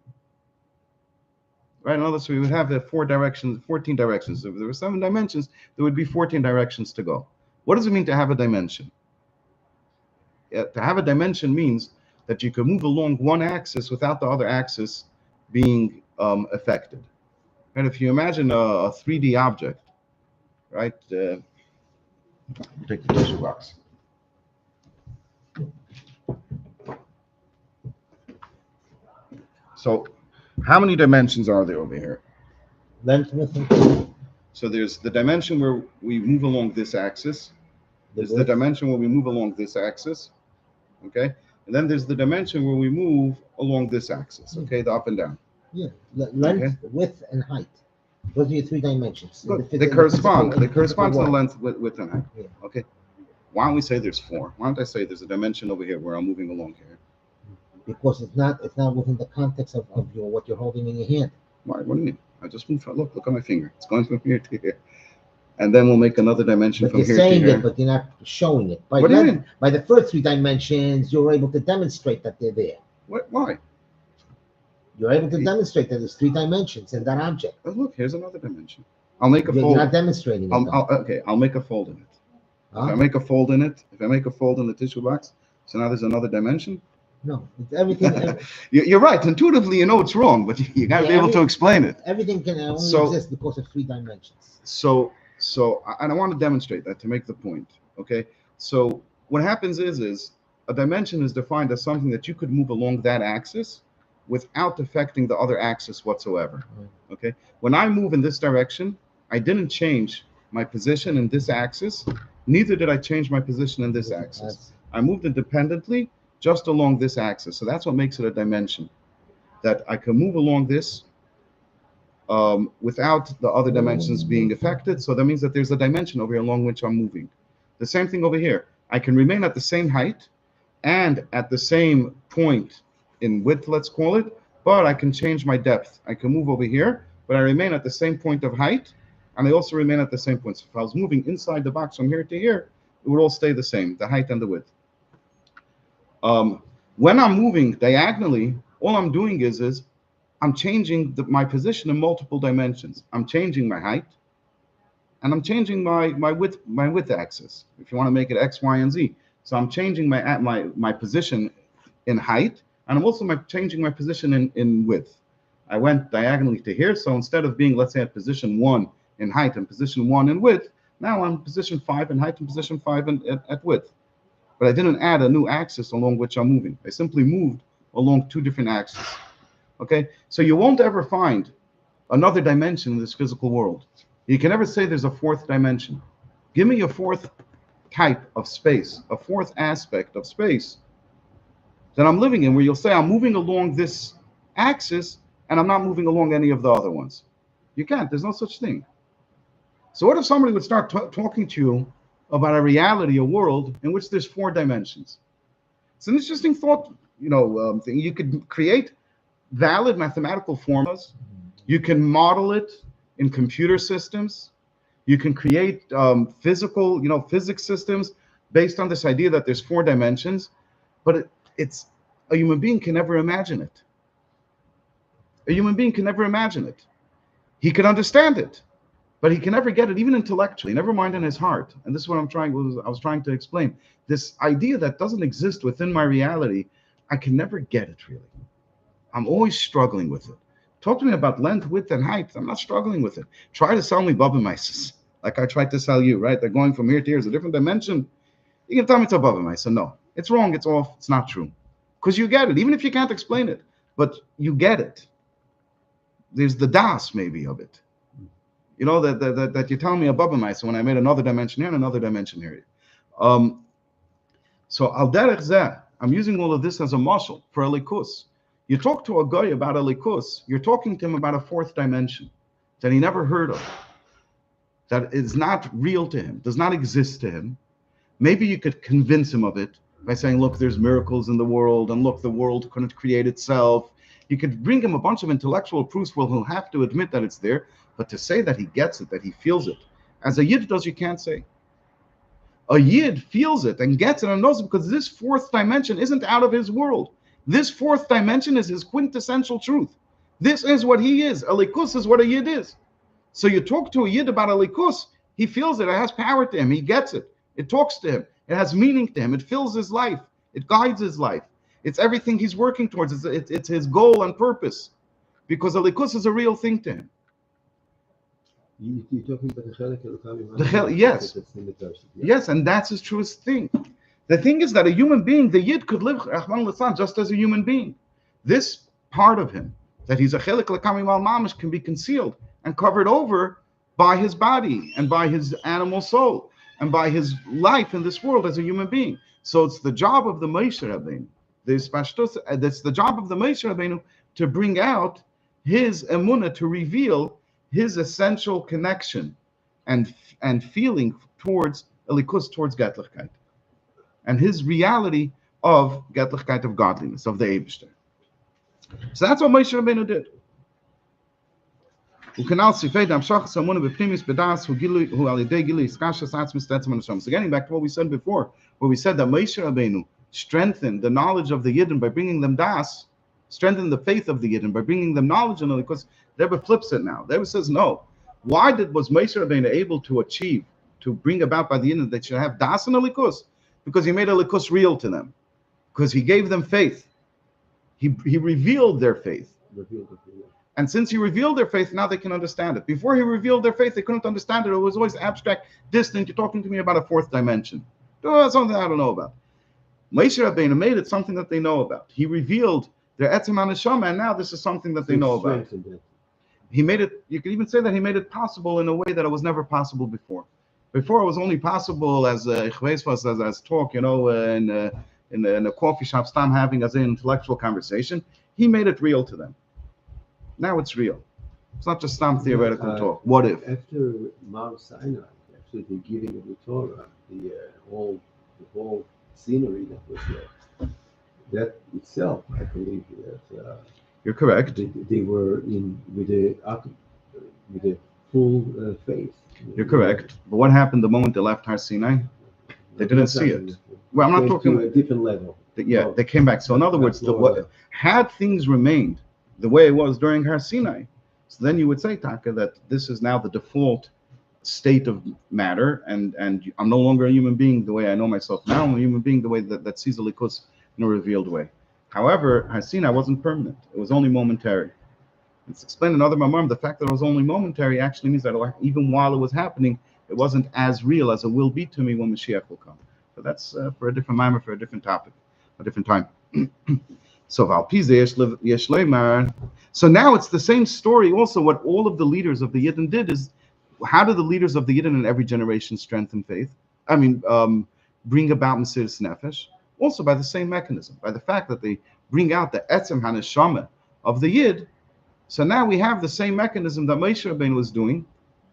Right? In other words, we would have 14 directions. If there were 7 dimensions, there would be 14 directions to go. What does it mean to have a dimension? To have a dimension means that you can move along one axis without the other axis being affected. And if you imagine a 3D object, right? Take the tissue box. So, how many dimensions are there over here? Length, width, and height. So there's the dimension where we move along this axis. There's the dimension where we move along this axis. Okay? And then there's the dimension where we move along this axis. Okay, the up and down. Yeah, length, width, and height. Those are your 3 dimensions. Good. They correspond. They correspond to the world. length, width, and height. Yeah. Okay. Why don't we say there's 4? Why don't I say there's a dimension over here where I'm moving along here? Because it's not within the context of your what you're holding in your hand. Why? What do you mean? I just moved. Look at my finger. It's going from here to here. And then we'll make another dimension But from you're here to saying here. it, but you're not showing it. What do you mean? By the first 3 dimensions, you're able to demonstrate that they're there. Why? You're able to demonstrate that there's 3 dimensions in that object. Oh, look, here's another dimension. I'll make a You're fold. not demonstrating it. I'll make a fold in it. Huh? If I make a fold in it, if I make a fold in the tissue box, so now there's another dimension. No, it's everything. You're right. Intuitively, you know it's wrong, but you got to be able to explain it. Everything can only So- exist because of 3 dimensions. So, and I want to demonstrate that to make the point. Okay. So what happens is a dimension is defined as something that you could move along that axis without affecting the other axis whatsoever. Okay. When I move in this direction, I didn't change my position in this axis. Neither did I change my position in this axis. I moved independently just along this axis. So that's what makes it a dimension. That I can move along this without the other dimensions being affected. So that means that there's a dimension over here along which I'm moving. The same thing over here. I can remain at the same height and at the same point in width, let's call it, but I can change my depth. I can move over here, but I remain at the same point of height, and I also remain at the same point. So if I was moving inside the box from here to here, it would all stay the same, the height and the width. When I'm moving diagonally, all I'm doing is I'm changing my position in multiple dimensions. I'm changing my height, and I'm changing my width axis. If you want to make it X, Y, and Z, so I'm changing my position in height, and I'm also changing my position in width. I went diagonally to here, so instead of being, let's say, at position 1 in height and position 1 in width, now I'm position 5 in height and position 5 at width. But I didn't add a new axis along which I'm moving. I simply moved along 2 different axes. Okay, so you won't ever find another dimension in this physical world. You can never say there's a 4th dimension. Give me a 4th type of space, a 4th aspect of space that I'm living in, where you'll say I'm moving along this axis and I'm not moving along any of the other ones. You can't. There's no such thing. So what if somebody would start talking to you about a reality, a world in which there's 4 dimensions? It's an interesting thought, thing. You could create valid mathematical formulas. You can model it in computer systems. You can create physical, physics systems based on this idea that there's 4 dimensions, but it's a human being can never imagine it. A human being can never imagine it. He can understand it, but he can never get it, even intellectually, never mind in his heart. And this is what I was trying to explain. This idea that doesn't exist within my reality, I can never get it, really. I'm always struggling with it. Talk to me about length, width, and height. I'm not struggling with it. Try to sell me Baba Mises, like I tried to sell you, right? They're going from here to here. It's a different dimension. You can tell me it's a Baba Mises. No, it's wrong. It's off. It's not true. Because you get it, even if you can't explain it. But you get it. There's the das, maybe, of it. That you're telling me a Baba Mises when I made another dimension here and another dimension here. So al derech zeh, I'm using all of this as a muscle for a likus. You talk to a guy about a likus, you're talking to him about a 4th dimension that he never heard of, that is not real to him, does not exist to him. Maybe you could convince him of it by saying, look, there's miracles in the world, and look, the world couldn't create itself. You could bring him a bunch of intellectual proofs where he'll have to admit that it's there, but to say that he gets it, that he feels it, as a Yid does, you can't say. A Yid feels it and gets it and knows it because this 4th dimension isn't out of his world. This fourth dimension is his quintessential truth. This is what he is. Elikus is what a Yid is. So you talk to a Yid about Elikus, he feels it. It has power to him. He gets it. It talks to him. It has meaning to him. It fills his life. It guides his life. It's everything he's working towards. It's his goal and purpose, because Elikus is a real thing to him. You're talking about the Chelik Elokam. Yes. Yes, and that's his truest thing. The thing is that a human being, the Yid, could live Rahman Litzlan just as a human being. This part of him, that he's a Chelik Elokam Mamish, can be concealed and covered over by his body and by his animal soul and by his life in this world as a human being. So it's the job of the Moshe Rabbeinu. That's the job of the Moshe Rabbeinu to bring out his emunah, to reveal his essential connection and feeling towards Elikus, towards Gettlichkeit, and his reality of Gettlichkeit, of godliness, of the Eibishter. So that's what Moshe Rabbeinu did. So getting back to what we said before, where we said that Moshe Rabbeinu strengthened the knowledge of the Yidden by bringing them das, strengthened the faith of the Yidden by bringing them knowledge, and because Rebbe flips it now. Rebbe says, no. Why was Moshe Rabbeinu able to achieve, to bring about by the Yidden that should have das and Elikus? Because he made Elikus real to them. Because he gave them faith. He revealed their faith. And since he revealed their faith, now they can understand it. Before he revealed their faith, they couldn't understand it. It was always abstract, distant. You're talking to me about a fourth dimension. Oh, that's something I don't know about. Moshe Rabbeinu made it something that they know about. He revealed their etzem haneshama, and now this is something that they know about. He made it, you could even say that he made it possible in a way that it was never possible before. Before it was only possible as as talk, in a coffee shop, stam having as an intellectual conversation. He made it real to them. Now it's real. It's not just some theoretical talk. What if? After Mount Sinai, after the giving of the Torah, the whole scenery that was there, that itself, I believe that You're correct. They were in with a full faith. You're correct. But what happened the moment they left Har Sinai? They didn't see it. Well, I'm not talking to a different level. They came back. So in other words, had things remained the way it was during Har Sinai, so then you would say, Taka, that this is now the default state of matter, and I'm no longer a human being the way I know myself now. I'm a human being the way that sees the Likus in a revealed way. However, Har Sinai wasn't permanent. It was only momentary. It's explained in other Mamam, the fact that it was only momentary actually means that even while it was happening, it wasn't as real as it will be to me when Mashiach will come. But that's for a different Mamar, for a different topic, a different time. So now it's the same story. Also, what all of the leaders of the Yidden did is, how do the leaders of the Yidden in every generation strengthen faith? Bring about Mesiras Nefesh? Also by the same mechanism, by the fact that they bring out the Etzem HaNeshama of the Yid. So now we have the same mechanism that Moshe Rabbeinu was doing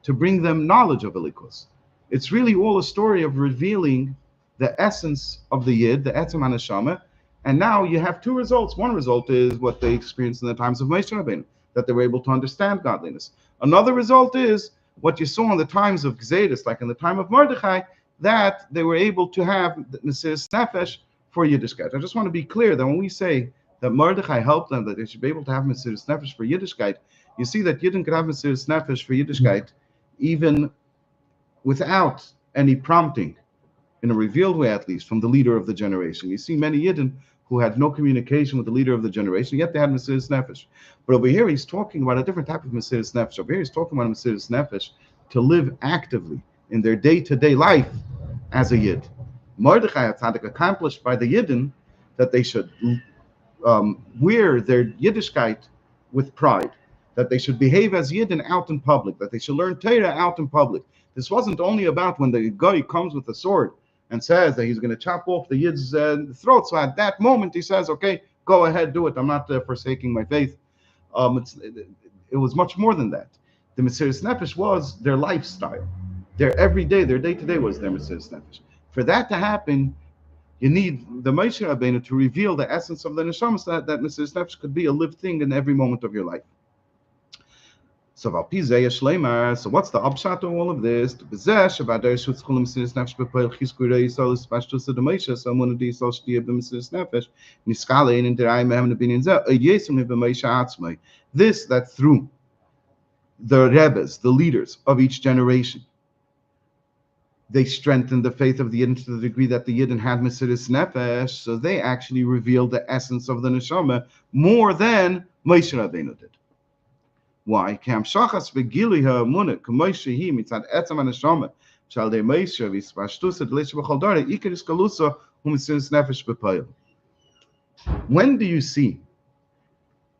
to bring them knowledge of Elikus. It's really all a story of revealing the essence of the Yid, the Etzem HaNeshama. And now you have two results. One result is what they experienced in the times of Moshe Rabbeinu, that they were able to understand godliness. Another result is what you saw in the times of Gzedis, like in the time of Mordechai, that they were able to have the Mesiras Nefesh for Yiddishkeit. I just want to be clear that when we say that Mordechai helped them, that they should be able to have Mesiras Nefesh for Yiddishkeit, you see that Yidden could have Mesiras Nefesh for Yiddishkeit even without any prompting, in a revealed way at least, from the leader of the generation. You see many Yidden who had no communication with the leader of the generation, yet they had Mesiras Nefesh. But over here, he's talking about a different type of Mesiras Nefesh. Over here, he's talking about Mesiras Nefesh to live actively in their day-to-day life as a Yid. Mordechai HaTzadik accomplished by the Yidden that they should wear their Yiddishkeit with pride, that they should behave as Yidden out in public, that they should learn Torah out in public. This wasn't only about when the guy comes with a sword and says that he's going to chop off the Yid's throat. So at that moment, he says, okay, go ahead, do it. I'm not forsaking my faith. It was much more than that. The Mesiras Nefesh was their lifestyle. Their everyday, their day-to-day was their Mesiras Nefesh. For that to happen, you need the Moshe Rabbeinu to reveal the essence of the Neshama, so that Mesiras Nefesh could be a lived thing in every moment of your life. So so what's the upshot of all of this? To possess about those who school Mesiris Nefesh b'Poel Chizku Reisol Spashtus of the Moshe. Someone who Yisol Shtia b'Mesiris Nefesh Niskale in Derai Mehem Nebinin Zeh Yesum b'Moshe Atzmai. This that through the Rebbes, the leaders of each generation, they strengthened the faith of the Yidden to the degree that the Yidden had Mesiris Nefesh, so they actually revealed the essence of the Neshama more than Moshe Rabbeinu did. Why? Kam shachas begili ha'amunah k'moshe hi mitzad etzam ha'neshama shal dei Moshe v'yispashtus et leish b'chol dara ikeris galusa u'mesiris nefesh b'payil. When do you see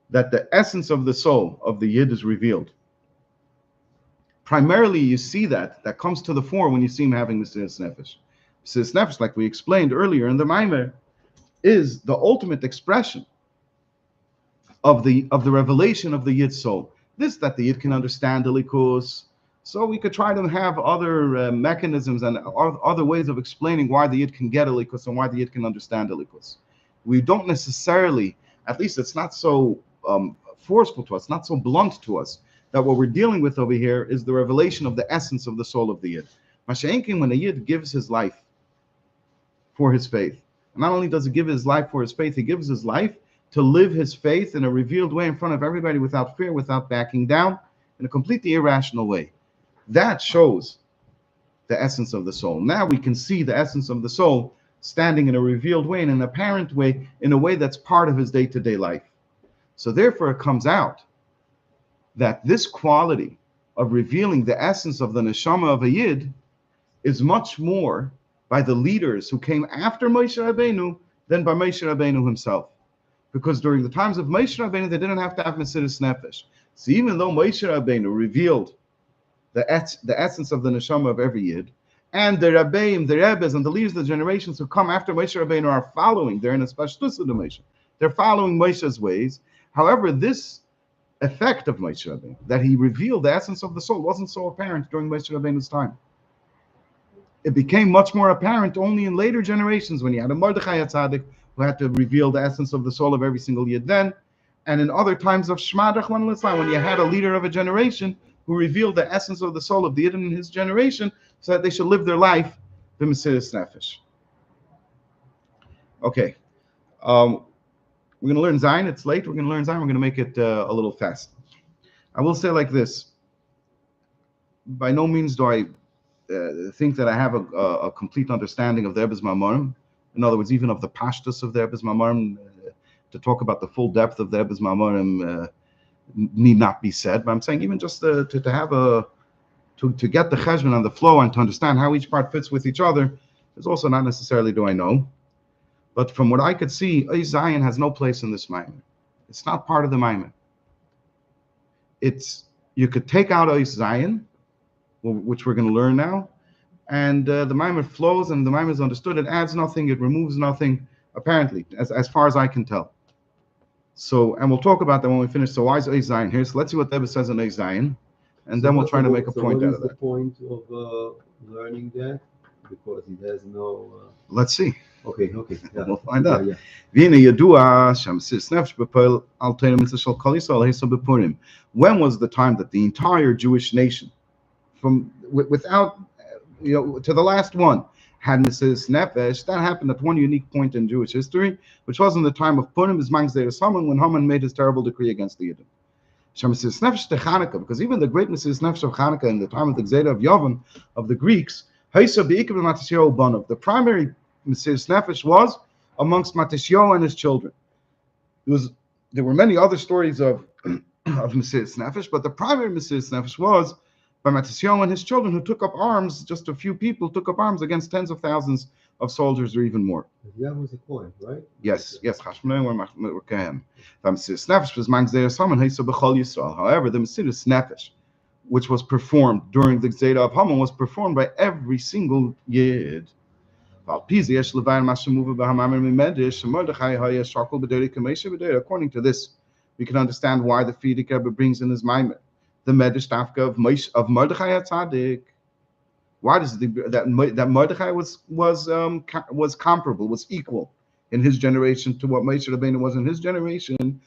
that the essence of the soul of the Yid is revealed? Primarily, you see that comes to the fore when you see him having Mesiris Nefesh. Mesiris Nefesh, like we explained earlier in the Maimer, is the ultimate expression of the revelation of the Yid's soul. This that the Yid can understand the likus. So we could try to have other mechanisms and other ways of explaining why the Yid can get a likus and why the Yid can understand the likus. We don't necessarily, at least it's not so forceful to us, not so blunt to us, that what we're dealing with over here is the revelation of the essence of the soul of the Yid. Masha'enkin, when a Yid gives his life for his faith, and not only does he give his life for his faith, he gives his life to live his faith in a revealed way in front of everybody without fear, without backing down, in a completely irrational way. That shows the essence of the soul. Now we can see the essence of the soul standing in a revealed way, in an apparent way, in a way that's part of his day-to-day life. So therefore it comes out that this quality of revealing the essence of the neshama of a Yid is much more by the leaders who came after Moshe Rabbeinu than by Moshe Rabbeinu himself. Because during the times of Moshe Rabbeinu, they didn't have to have Mesiris Nefesh. So even though Moshe Rabbeinu revealed the essence of the neshama of every Yid, and the Rabbeim, the Rebbes, and the leaders of the generations who come after Moshe Rabbeinu are following, they're in a spashtus of the Moshe. They're following Moshe's ways. However, this effect of Moshe Rabbeinu, that he revealed the essence of the soul, wasn't so apparent during Moshe Rabbeinu's time. It became much more apparent only in later generations when you had a Mordechai HaTzadik who had to reveal the essence of the soul of every single Yid then, and in other times of Shema Rachman Litzlan, when you had a leader of a generation who revealed the essence of the soul of the Yid in his generation so that they should live their life b'Mesiris Nefesh. Okay. We're going to learn Zion. It's late. We're going to learn Zion. We're going to make it a little fast. I will say like this. By no means do I think that I have a complete understanding of the Rebbe's Mamorim. In other words, even of the pashtus of the Rebbe's Mamorim. To talk about the full depth of the Rebbe's Mamorim need not be said. But I'm saying even just to get the cheshbon on the flow and to understand how each part fits with each other is also not necessarily do I know. But from what I could see, Zion has no place in this Maimer. It's not part of the Maimer. You could take out Zion, which we're going to learn now, and the Maimer flows and the Maimer is understood. It adds nothing, it removes nothing, apparently, as far as I can tell. So, and we'll talk about that when we finish. So why is Zion here? So let's see what the Rebbe says in Zion, and then we'll try to make a point out of that. What is the point of learning that? Because it has no... Let's see. Okay. Yeah. We'll find out. When was the time that the entire Jewish nation, without to the last one, had Mesiris Nefesh? That happened at one unique point in Jewish history, which was in the time of Purim, when Haman made his terrible decree against the Yidden. Because even the great Mesiris Nefesh of Chanukah in the time of the Gzeda of Yavin of the Greeks, the primary Mesiris Nefesh was amongst Matisyahu and his children. There were many other stories of Mesiris Nefesh, but the primary Mesiris Nefesh was by Matisyahu and his children, who took up arms. Just a few people took up arms against tens of thousands of soldiers or even more. That was a coin, right? Yes. However, the Mesiris Nefesh, which was performed during the Gzeda of Haman, was performed by every single Yid. According to this, we can understand why the Frierdiker Rebbe brings in his Maimer the Medrash Tafka of Mordechai HaTzadik. Why does that Mordechai was comparable, was equal in his generation to what Moshe Rabbeinu was in his generation?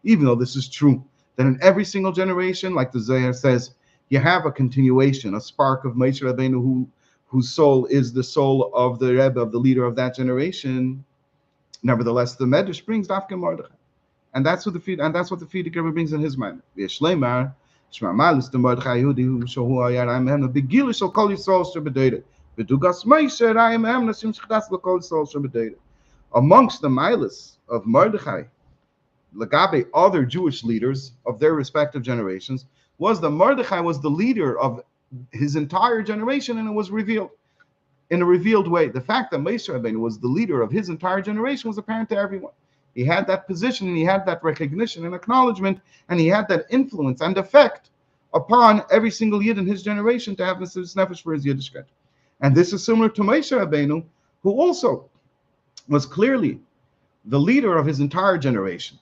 Even though this is true, that in every single generation, like the Zohar says, you have a continuation, a spark of Moshe Rabbeinu, whose soul is the soul of the Rebbe, of the leader of that generation. Nevertheless, the Medrash brings Dafka Mordechai, and that's what the Frierdiker Rebbe brings in his mind. V'yeshleimar Shema Malus the Mordechai Yehudi who Shohu Hayarayim Hem Begilu Shal Kol Yisrael Shebedeidah V'dugas Moshe Rayim Hem Nasim Shechdas L'Kol Yisrael Shebedeidah. Amongst the Malus of Mordechai, Lagabe, other Jewish leaders of their respective generations, was that Mordechai was the leader of his entire generation, and it was revealed in a revealed way. The fact that Moshe Rabbeinu was the leader of his entire generation was apparent to everyone. He had that position, and he had that recognition and acknowledgement, and he had that influence and effect upon every single Yid in his generation to have Mesiras Nefesh for his Yiddishkeit. And this is similar to Moshe Rabbeinu, who also was clearly the leader of his entire generation.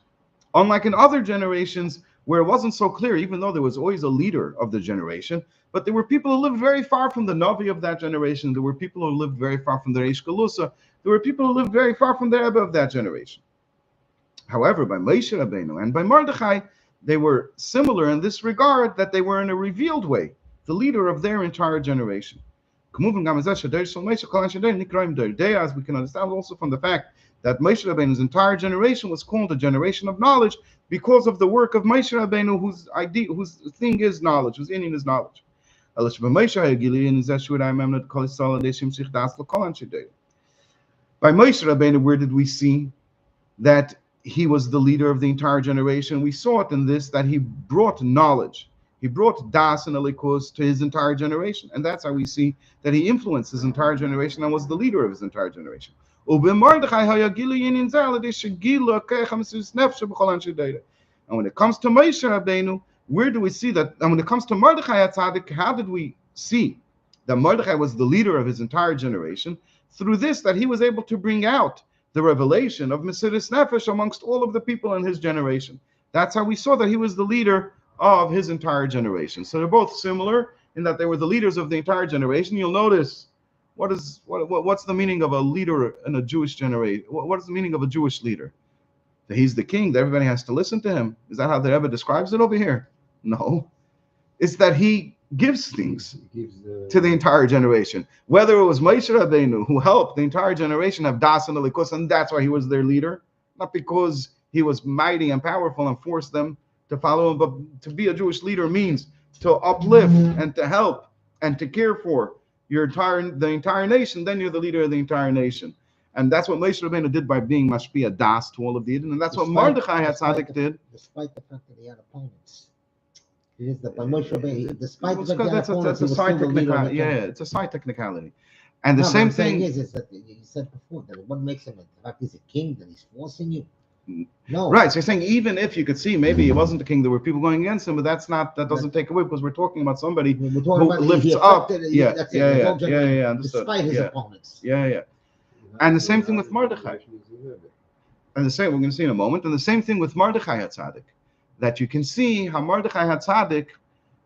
Unlike in other generations where it wasn't so clear, even though there was always a leader of the generation, but there were people who lived very far from the Navi of that generation. There were people who lived very far from the Reish Galusa. There were people who lived very far from the Rebbe of that generation. However, by Moshe Rabbeinu and by Mordechai, they were similar in this regard, that they were in a revealed way the leader of their entire generation. As we can understand also from the fact that Moshe Rabbeinu's entire generation was called a generation of knowledge because of the work of Moshe Rabbeinu, whose thing is knowledge, whose inyan is knowledge. By Moshe Rabbeinu, where did we see that he was the leader of the entire generation? We saw it in this, that he brought knowledge. He brought das and elikos to his entire generation. And that's how we see that he influenced his entire generation and was the leader of his entire generation. And when it comes to Moshe Rabbeinu, where do we see that? And when it comes to Mordechai HaTzadik, how did we see that Mordechai was the leader of his entire generation? Through this, that he was able to bring out the revelation of Mesiras Nefesh amongst all of the people in his generation. That's how we saw that he was the leader of his entire generation. So they're both similar in that they were the leaders of the entire generation. You'll notice what's the meaning of a leader in a Jewish generation? What is the meaning of a Jewish leader? That he's the king, that everybody has to listen to him. Is that how the Rebbe describes it over here? No. It's that he gives things to the entire generation. Whether it was Moshe Rabbeinu who helped the entire generation have das and elikos, and that's why he was their leader, not because he was mighty and powerful and forced them to follow him, but to be a Jewish leader means to uplift and to help and to care for the entire nation. Then you're the leader of the entire nation. And that's what Moshe Rabbeinu did by being mashpia das to all of the Eden, and that's what Mordechai HaTzadik did. Despite the fact that he had opponents. It is that by Moshe Rabbeinu, despite the fact that he had opponents, that's a side technicality. Yeah, it's a side technicality. And the same thing is that you said before that what makes him the fact he's a king, that he's forcing you. No. Right. So you're saying even if you could see maybe it wasn't the king, there were people going against him, but that doesn't take away, because we're talking about somebody who lifts up. Despite his opponents. And the same thing with Mordechai. And the same, we're going to see in a moment. And the same thing with Mordechai HaTzadik, that you can see how Mordechai HaTzadik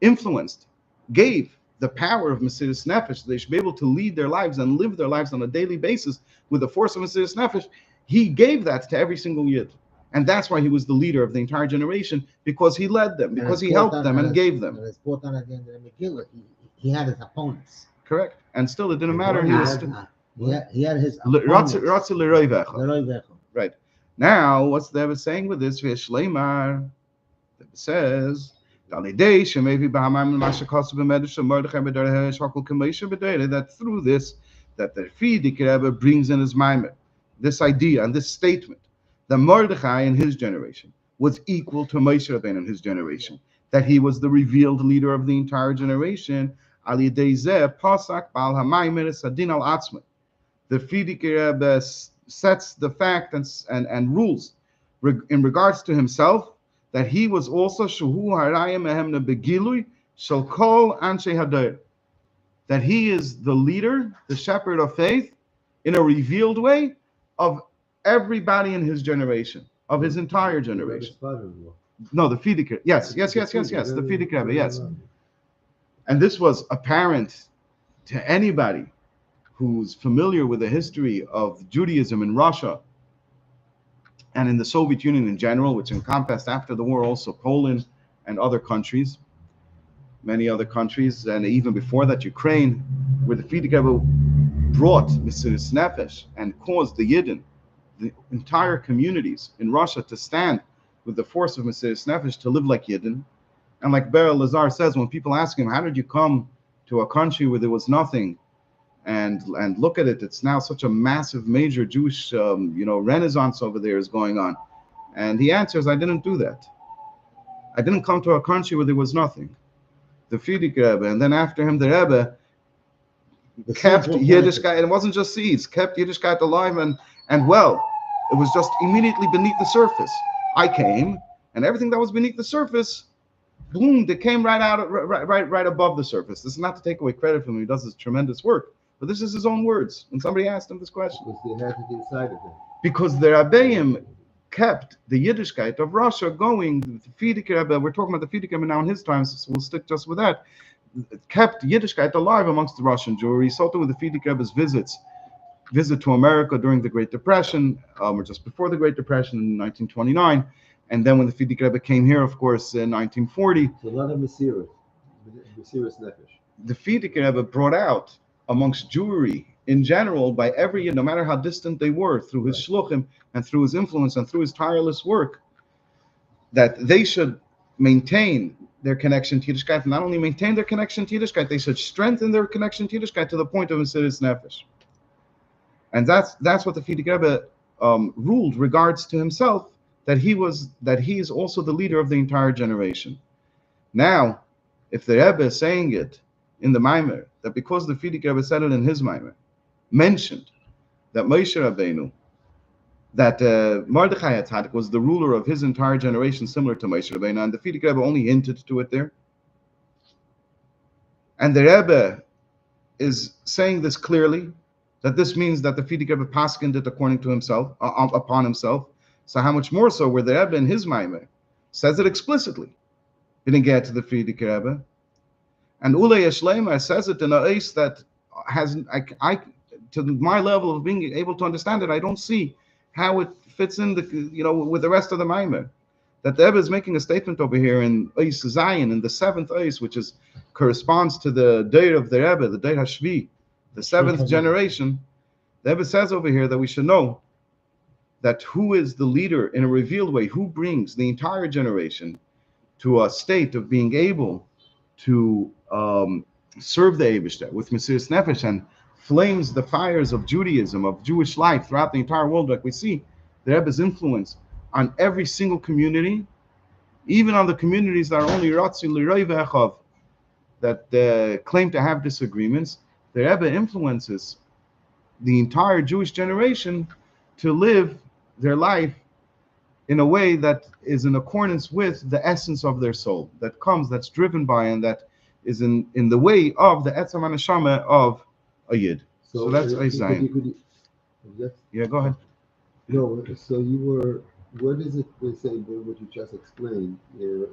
influenced, gave the power of Mesiras Nefesh. They should be able to lead their lives and live their lives on a daily basis with the force of Mesiras Nefesh. He gave that to every single Yid. And that's why he was the leader of the entire generation, because he led them, because he helped them and gave them. And it's brought on at the end of the Megillah. He had his opponents. Correct. And still it didn't matter. He had his opponents. Right. Now, what's the Rebbe saying with this? V'yeshleimar, it says, that through this, that the Frierdiker Rebbe brings in his Maimer, this idea and this statement, that Mordechai in his generation was equal to Moshe Rabbeinu in his generation, that he was the revealed leader of the entire generation. Al yedei zeh pasak bal hamaymer sadin al atzmei. The Frierdiker Rebbe sets the fact and rules in regards to himself, that he was also shuhu harayim ehemna begilui shel kol anshe hadar, that he is the leader, the shepherd of faith, in a revealed way of everybody in his generation, of his entire generation. No, the Frierdiker. Yes, the Frierdiker Rebbe, yes. And this was apparent to anybody who's familiar with the history of Judaism in Russia and in the Soviet Union in general, which encompassed after the war also Poland and other countries, many other countries, and even before that, Ukraine, where the Fidigrebbe brought Mesiris Nefesh and caused the Yidden, the entire communities in Russia, to stand with the force of Mesiris Nefesh to live like Yidden. And like Beryl Lazar says, when people ask him, how did you come to a country where there was nothing? And look at it, it's now such a massive, major Jewish, renaissance over there is going on. And he answers, I didn't do that. I didn't come to a country where there was nothing. The Frierdiker Rebbe, and then after him, the Rebbe kept Yiddishkeit, and it wasn't just seeds, kept Yiddishkeit alive and well. It was just immediately beneath the surface. I came, and everything that was beneath the surface, boom, it came right above the surface. This is not to take away credit from him. He does this tremendous work. But this is his own words. And somebody asked him this question. Because they had it inside of them. Because the Rabbeim kept the Yiddishkeit of Russia going. The Frierdiker Rebbe, we're talking about the Frierdiker Rebbe now in his times, so we'll stick just with that. It kept Yiddishkeit alive amongst the Russian Jewry. So too with the Frierdiker Rebbe's visit to America during the Great Depression, or just before the Great Depression in 1929. And then when the Frierdiker Rebbe came here, of course, in 1940. So a lot of Mesiris Nefesh. The Frierdiker Rebbe brought out amongst Jewry in general, by every year, no matter how distant they were, through his shluchim and through his influence and through his tireless work, that they should maintain their connection to Yiddishkeit, and not only maintain their connection to Yiddishkeit, they should strengthen their connection to Yiddishkeit to the point of Mesiris Nefesh. And that's what the Frierdiker Rebbe ruled regards to himself, that he is also the leader of the entire generation. Now, if the Rebbe is saying it in the Maimer, that because the Frierdiker Rebbe said it in his Maimer, mentioned that Moshe Rabbeinu, that Mordechai HaTzadik was the ruler of his entire generation, similar to Moshe Rabbeinu, and the Frierdiker Rebbe only hinted to it there. And the Rebbe is saying this clearly, that this means that the Frierdiker Rebbe paskined it according to himself, upon himself. So how much more so where the Rebbe in his Maimer says it explicitly. He didn't get to the Frierdiker Rebbe. And Ulei Yeshleima says it in a ace that has, I to my level of being able to understand it, I don't see how it fits in with the rest of the Maimer. That the Rebbe is making a statement over here in Eis Zayin, in the seventh Eis, which corresponds to the day of the Rebbe, the day Hashvi, the seventh generation. The Rebbe says over here that we should know that who is the leader in a revealed way, who brings the entire generation to a state of being able to serve the Eibishter with Mesiris Nefesh and flames the fires of Judaism, of Jewish life throughout the entire world, like we see the Rebbe's influence on every single community, even on the communities that are only Ratzi L'Rei V'Echav, that claim to have disagreements. The Rebbe influences the entire Jewish generation to live their life in a way that is in accordance with the essence of their soul, that's driven by, and that is in the way of the Etzam HaNeshama of a Yid. So that's Zion. Yeah, go ahead. No, so you were, what is it they say, what you just explained in